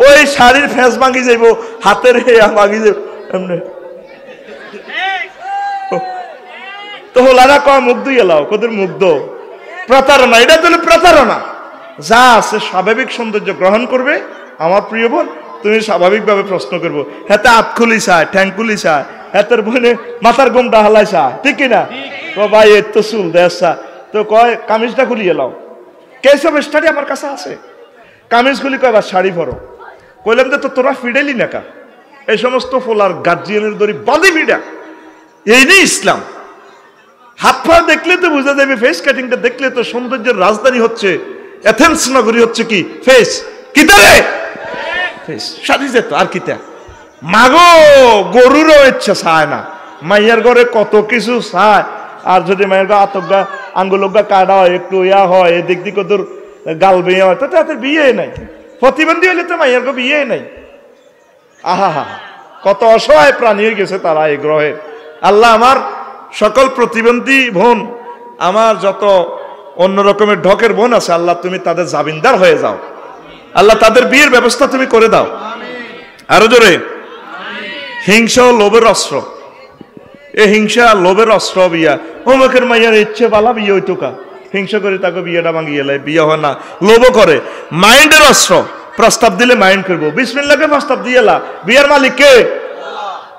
ওই শাড়ির ফেস ভাঙি যাইব, হাতের হেয়া ভাঙি যাইব এমনি। তো হোলারা কয় মুখ দুই এলাও, কদের মুখ দো। প্রতারণা, এটা তো প্রতারণা। যা আছে স্বাভাবিক সৌন্দর্য গ্রহণ করবে। আমার প্রিয় বোন, তুমি স্বাভাবিকভাবে প্রশ্ন করবো, হাতে হাত খুলি চায়, ঠ্যাং খুলি চায়, হাতের বোনে মাথার ঘুমটা হালাই চায়, ঠিক কিনা? তো ভাই এর তো চুল দেশা, তো কয় কামিজটা খুলি এলাও। কেসব স্টাডি আমার কাছে আছে। কামিজ খুলি কয় বা শাড়ি পরো। কইলাম যে তো তোরা ফিডেলি নাকা, এই সমস্ত ফোলার গার্জিয়ানের দড়ি বাদে ফিডা, এই নেই ইসলাম। হাত পা দেখলে তো বোঝা যাবে, ফেস কাটিংটা দেখলে তো সৌন্দর্যের রাজধানী হচ্ছে এথেন্স নগরী হচ্ছে কি ফেস, কিতারে ফেস সাজি যেত আর কিতা। মাগো গরুরও ইচ্ছা চায় না, মাইয়ার ঘরে কত কিছু চায়। আর যদি মায়ের গা আতগা আঙ্গুলগা কাটা হয়, একটু ইয়া হয়, এদিক দিক তোর গাল বেয়ে হয়, তো তাদের বিয়ে নাই। প্রতিবন্ধী হলে তো মাইয়ার গো বিয়ে নাই। আহা হা, কত অসহায় প্রাণী হয়ে গেছে তারা এই গ্রহে। আল্লাহ আমার সকল প্রতিবন্ধী বোন, আমার যত অন্য রকমের ঢকের বোন আছে, আল্লাহ তুমি তাদের জামিনদার হয়ে যাও। আল্লাহ তাদের বিয়ের ব্যবস্থা তুমি করে দাও। আরো জোরে, হিংসা ও লোভের অস্ত্র। এ হিংসা লোভের অস্ত্র বিয়া। অমুকের মাইয়ার ইচ্ছে বালা বিয়ে হইতুকা, হিংসা করে তাকে বিয়েটা ভাঙিয়ে লাই, বিয়ে হয় না, লোভও করে। মাইন্ডের অস্ত্র, প্রস্তাব দিলে মাইন্ড করবো, বিসমিল্লাহকে প্রস্তাব দিয়ে লা, বিয়ের মালিক কে?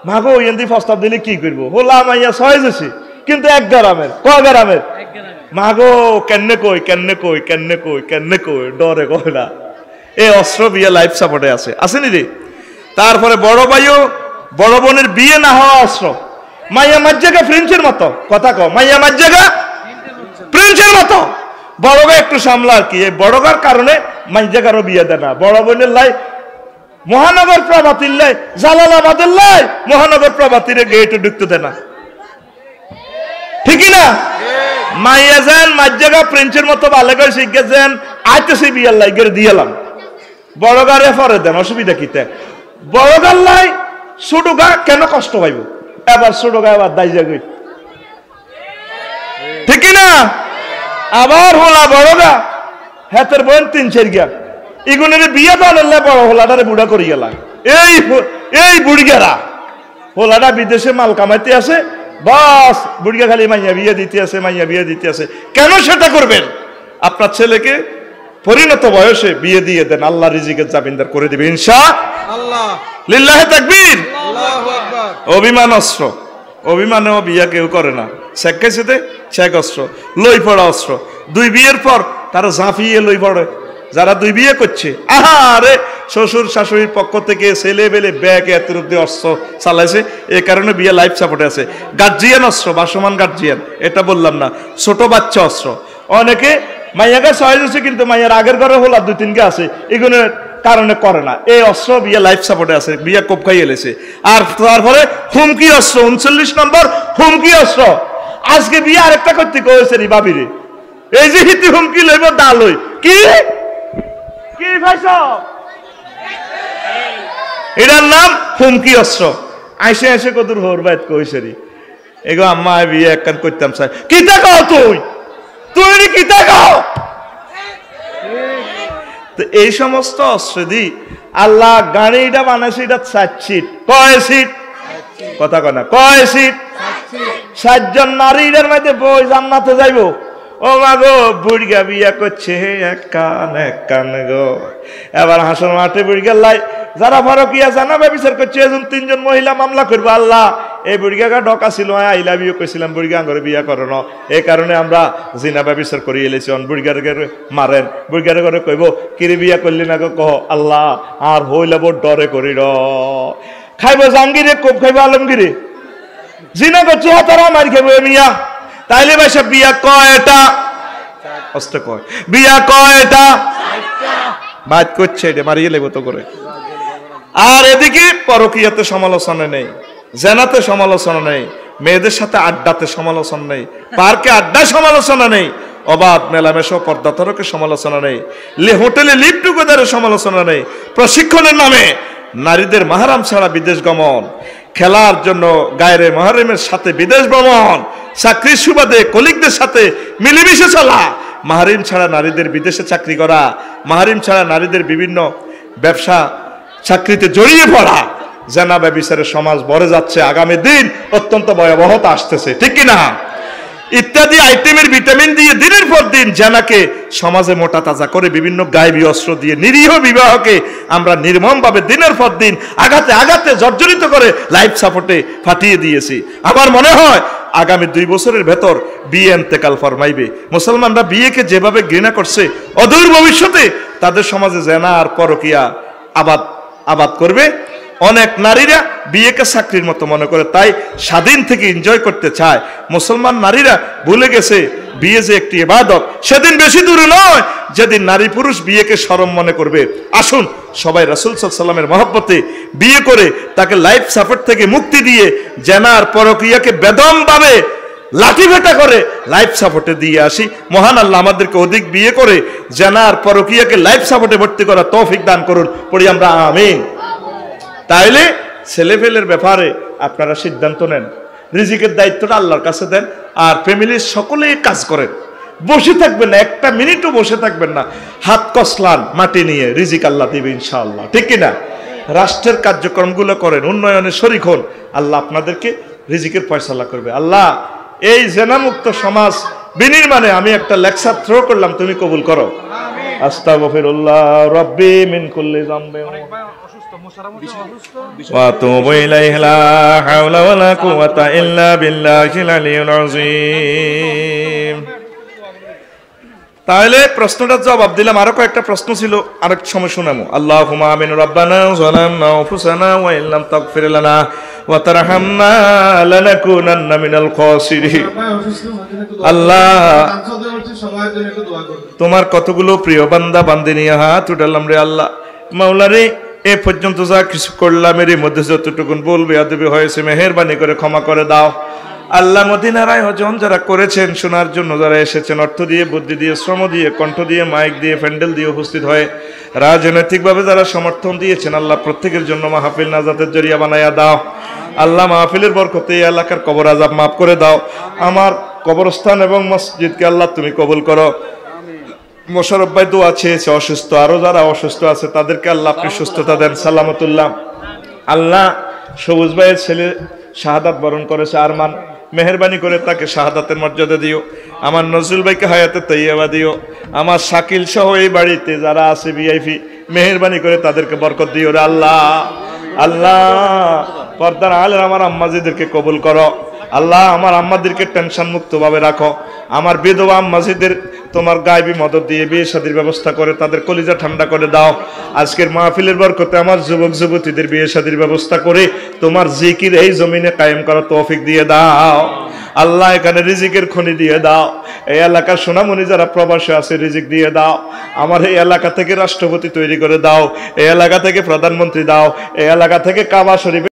মাগো এমনি প্রস্তাব দিলে কি করবো? হোলা মাইয়া ছয় যেছি, কিন্তু এক গ্রামের, ক গ্রামের? মাগো কেন্নে কই কেন্নে কই কেন্নে কই কেন্নে কই, ডরে কয় না। এই অস্ত্র বিয়ে লাইফ সাপোর্টে আছে, আসেনি রে? তারপরে বড় ভাইও বড় বোনের বিয়ে না হওয়া অস্ত্র। মাইয়া মার জায়গা ফ্রেঞ্চের মতো, কথা কও, মাইয়া মার জায়গা ফ্রেঞ্চের মতো। বড় ভাই একটু সামলা আর কি, এই বড়গার কারণে মাই জায়গারও বিয়ে দেয় না। বড় বোনের লাই মহানগর প্রভাতির লাই, জালালাবাদের লাই মহানগর প্রভাতির গেটে ঢুকতে দেয় না, ঠিকই না? মাইয়া যান মার জায়গা ফ্রেঞ্চের মতো ভালো করে শিখে যান, আইতেছে বিয়ার লাই গেড়ে দিয়েলাম। বড়গারে পরে দেন, অসুবিধা কিতে? বড়গার লাই ছোটগা কেন কষ্ট পাইব? এবার ছোটগা এবার দায় যাবে, ঠিক না? আবার হোলা বড়গা হাতের বোন 3-4 গিয়া ইগুনের বিয়ে বানালে বড় হোলাটারে বুড়া করি গেলা। এই বুড়িগারা হোলাটা বিদেশে মাল কামাইতে আছে, বাস বুড়িগা খালি মাইয়া বিয়ে দিতে আছে, মাইয়া বিয়ে দিতে আছে। কেন সেটা করবেন? আপনার ছেলেকে পরিণত বয়সে বিয়ে দিয়ে দেন, আল্লাহ রিজিকের জামিনদার করে দিবে ইনশাআল্লাহ। লিল্লাহি তাকবীর, আল্লাহু আকবার। অভিমান অস্ত্র, অভিমানেও বিয়া কেউ করে না। শেখাইছেতে শেখ অস্ত্র, লই পড়া অস্ত্র। 2 বিয়ের পর তারা ঝাঁপিয়ে লই পড়ে। যারা 2 বিয়ে করছে, আহারে শ্বশুর শাশুড়ির পক্ষ থেকে ছেলে বেলে ব্যাগ এত রূপ দিয়ে অস্ত্র চালাইছে, এই কারণে বিয়ে লাইফ সাপোর্টে আছে। গার্জিয়ান অস্ত্র, বাসমান গার্জিয়ান, এটা বললাম না, ছোট বাচ্চা অস্ত্র। অনেকে মাইয়াকে সহায় হচ্ছে, কিন্তু মাইয়ার আগের ঘরে হলো 2-3 কে আছে, এগুলোর কারণে করে না। এই অস্ত্র বিয়ে লাইফ সাপোর্টে আছে, বিয়ে কোপ খাই এলেছে। আর তারপরে হুমকি অস্ত্র, 39 নম্বর হুমকি অস্ত্র। আজকে বিয়ে আরেকটা করতে কয়েছে রে বাবিরে, এই যে হিতি হুমকি লইব ডালই কি কি ভাইস, এটার নাম হুমকি অস্ত্র। আইসে আইসে কদুর হোর বাইত কইছে রে, এগো আম্মা বিয়ে একখান করতাম চাই। কিতা কও তুই, তুই কিতা কও? তো এই সমস্ত অস্ত্র দি আল্লাহ গাড়িটা বানাইছে, এটা 4 সিট। কয় সিট? কথা কয় না, কয় সিট? 7 জন নারীদের মধ্যে বই জান্নাতে যাইব। ও মা গো, বুড়িগা বিয়া করছে এক কান গো। এবার হাসর মাঠে বুড়িগার লাই যারা ফারকিয়া জানা ব্যবচার করছে, 3 জন মহিলা মামলা করবো। আল্লাহ এই বুড়িগাকে ডকা ছিল, আই লাভ ইউ কইছিলাম, বুড়িগা করে বিয়া করো না, এই কারণে আমরা জিনা ব্যবচার করে এলেছি। বুড়িগার মারেন, বুড়িগার করে কইব কিরে বিয়া করলি না গো, কহ আল্লাহ আর হইলে বড় ডরে করি র খাইব জাহাঙ্গীরে, কোপ খাইব আলমগীরে, জিনা করছে তারা মার খাইব মিয়া। তাইলে ভাই সব বিয়া কয়টা? অস্ত কয় বিয়া কয়টা? বাদ করছে, এটা মারিয়ে লেবো তো করে। আর এদিকে পরকীয়াতে সমালোচনা নেই, জেনাতে সমালোচনা নেই, মেয়েদের সাথে আড্ডাতে সমালোচনা নেই, পার্কে আড্ডায় সমালোচনা নেই, অবাধ মেলামেশা পর্দা তরকে সমালোচনা নেই, হোটেলে লিভ টুগেদারের সমালোচনা নেই, প্রশিক্ষণের নামে নারীদের মাহরাম ছাড়া বিদেশ গমন, খেলার জন্য গায়রে মাহরামের সাথে বিদেশ ভ্রমণ, চাকরির সুবাদে কলিগদের সাথে মিলেমিশে চলা, মাহরিম ছাড়া নারীদের বিদেশে চাকরি করা, মাহরিম ছাড়া নারীদের বিভিন্ন ব্যবসা চাকরিতে জড়িয়ে পড়া, জেনা ব্যভিচারের সমাজ ভরে যাচ্ছে, আগামী দিন অত্যন্ত ভয়াবহতা আসতেছে, ঠিক কিনা? ইত্যাদি আইটেমের ভিটামিন দিয়ে দিনের পর দিন জেনাকে সমাজে মোটা তাজা করে বিভিন্ন গায়েবী অস্ত্র দিয়ে নিরীহ বিবাহকে আমরা নির্মমভাবে দিনের পর দিন আঘাতে আঘাতে জর্জরিত করে লাইফ সাপোর্টে ফাটিয়ে দিয়েছি। আমার মনে হয় আগামী 2 বছরের ভেতর বিয়ে ইন্তেকাল ফরমাইবে। মুসলমানরা বিয়েকে যেভাবে ঘৃণা করছে, অদূর ভবিষ্যতে তাদের সমাজে জেনা আর পরকীয়া আবাদ করবে। অনেক নারীরা বিয়েকে চাকরির মতো মনে করে, তাই স্বাধীন থেকে এনজয় করতে চায়। মুসলমান নারীরা ভুলে গেছে বিয়ে যে একটি ইবাদত। সেদিন বেশি দূরে নয় যেদিন নারী পুরুষ বিয়েকে শরম মনে করবে। আসুন সবাই রাসূল সাল্লাল্লাহু আলাইহি ওয়াসাল্লামের মহব্বতে বিয়ে করে তাকে লাইফ সাপোর্ট থেকে মুক্তি দিয়ে জেনার পরকীয়াকে বেদমভাবে লাঠি ভেটা করে লাইফ সাপোর্টে দিয়ে আসি। মহান আল্লাহ আমাদেরকে অধিক বিয়ে করে জেনার পরকীয়াকে লাইফ সাপোর্টে ভর্তি করার তৌফিক দান করুন, পড়ি আমরা আমিন। তাইলে ছেলেপেলের ব্যাপারে আপনারা সিদ্ধান্ত নেন, রিজিকের দায়িত্বটা আল্লাহর কাছে দেন, আর ফ্যামিলির সকলেই কাজ করেন। বসে থাকবেন না, একটা মিনিটও বসে থাকবেন না, হাত কসলান মাটি নিয়ে, রিজিক আল্লাহ দিবে ইনশাআল্লাহ, ঠিক কিনা? রাষ্ট্রের কার্যক্রমগুলো করেন, উন্নয়নে শরীক হন, আল্লাহ আপনাদেরকে রিজিকের ফয়সালা করবে। আল্লাহ এই জেনামুক্ত সমাজ বিনির্মাণে আমি একটা লেকচার থ্রো করলাম, তুমি কবুল করো। আস্তাগফিরুল্লাহ রাব্বি মিন কুল্লি যামবিন ওয়া আতুবু ইলাইহি লা হাওলা ওয়ালা কুওয়াতা ইল্লা বিল্লাহিল আলিয়্যিল আযীম। তাহলে প্রশ্নটার জবাব দিলাম, আরো কয়েকটা প্রশ্ন ছিল, আরেক সময় শোনামু। আল্লাহুম্মা আমিন রাব্বানা যালামনা আনফুসানা ওয়া ইল্লাম তাগফির লানা ওয়া তারহামনা লানাকুনান্না মিনাল খাসিরিন। আল্লাহ তোমার কতগুলো প্রিয় বান্দা বান্দিনী হাত উঠালাম রে আল্লাহ। মাওলা রে, এ পর্যন্ত যা কিছু করলাম এর মধ্যে যতটুকুন বলবে আদবে হয়েছে মেহেরবানি করে ক্ষমা করে দাও। আল্লাহ মদিনার আয়োজন যারা করেছেন, শোনার জন্য যারা এসেছেন, অর্থ দিয়ে, বুদ্ধি দিয়ে, শ্রম দিয়ে, কণ্ঠ দিয়ে, মাইক দিয়ে, প্যান্ডেল দিয়ে উপস্থিত হয়ে রাজনৈতিকভাবে যারা সমর্থন দিয়েছেন, আল্লাহ প্রত্যেকের জন্য মাহফিল নাজাতের জরিয়া বানাইয়া দাও। আল্লাহ মাহফিলের বরকতে এই এলাকার কবর আযাব মাফ করে দাও। আমার কবরস্থান এবং মসজিদকে আল্লাহ তুমি কবুল করো। মোশাররফ ভাই দোয়া চেয়েছে অসুস্থ, আরো যারা অসুস্থ আছে তাদেরকে আল্লাহ আপনি সুস্থতা দেন, সালামতুল্লাহ। আল্লাহ সবুজ ভাইয়ের ছেলে শাহাদাত বরণ করেছে আরমান, মেহেরবানি করে তাকে শাহাদাতের মর্যাদা দিও। আমার নজরুল ভাইকে হায়াতে তৈয়বা দিও। আমার শাকিল সহ এই বাড়িতে যারা আছে ভিআইপি, মেহেরবানি করে তাদেরকে বরকত দিও রে আল্লাহ। আল্লাহ পর্দার আলের আমার আম্মাজিদেরকে কবুল করো। আল্লাহ আমার আম্মাদেরকে টেনশন মুক্ত ভাবে রাখো। আমার বিধবা আম্মাজিদের তোমার গায়বী মদত দিয়ে বিয়ে শাদীর ব্যবস্থা করে তাদের কলিজা ঠান্ডা করে দাও। আজকের মাহফিলের বরকতে আমার যুবক যুবতীদের বিয়ে শাদীর ব্যবস্থা করে তোমার জিকির এই জমিনে কায়েম করার তৌফিক দিয়ে দাও। আল্লাহ এখানে রিজিকের খনি দিয়ে দাও। এই এলাকার সোনামণি যারা প্রবাসে আছে রিজিক দিয়ে দাও। আমার এই এলাকা থেকে রাষ্ট্রপতি তৈরি করে দাও, এই এলাকা থেকে প্রধানমন্ত্রী দাও, এই এলাকা থেকে কাবা শরীফ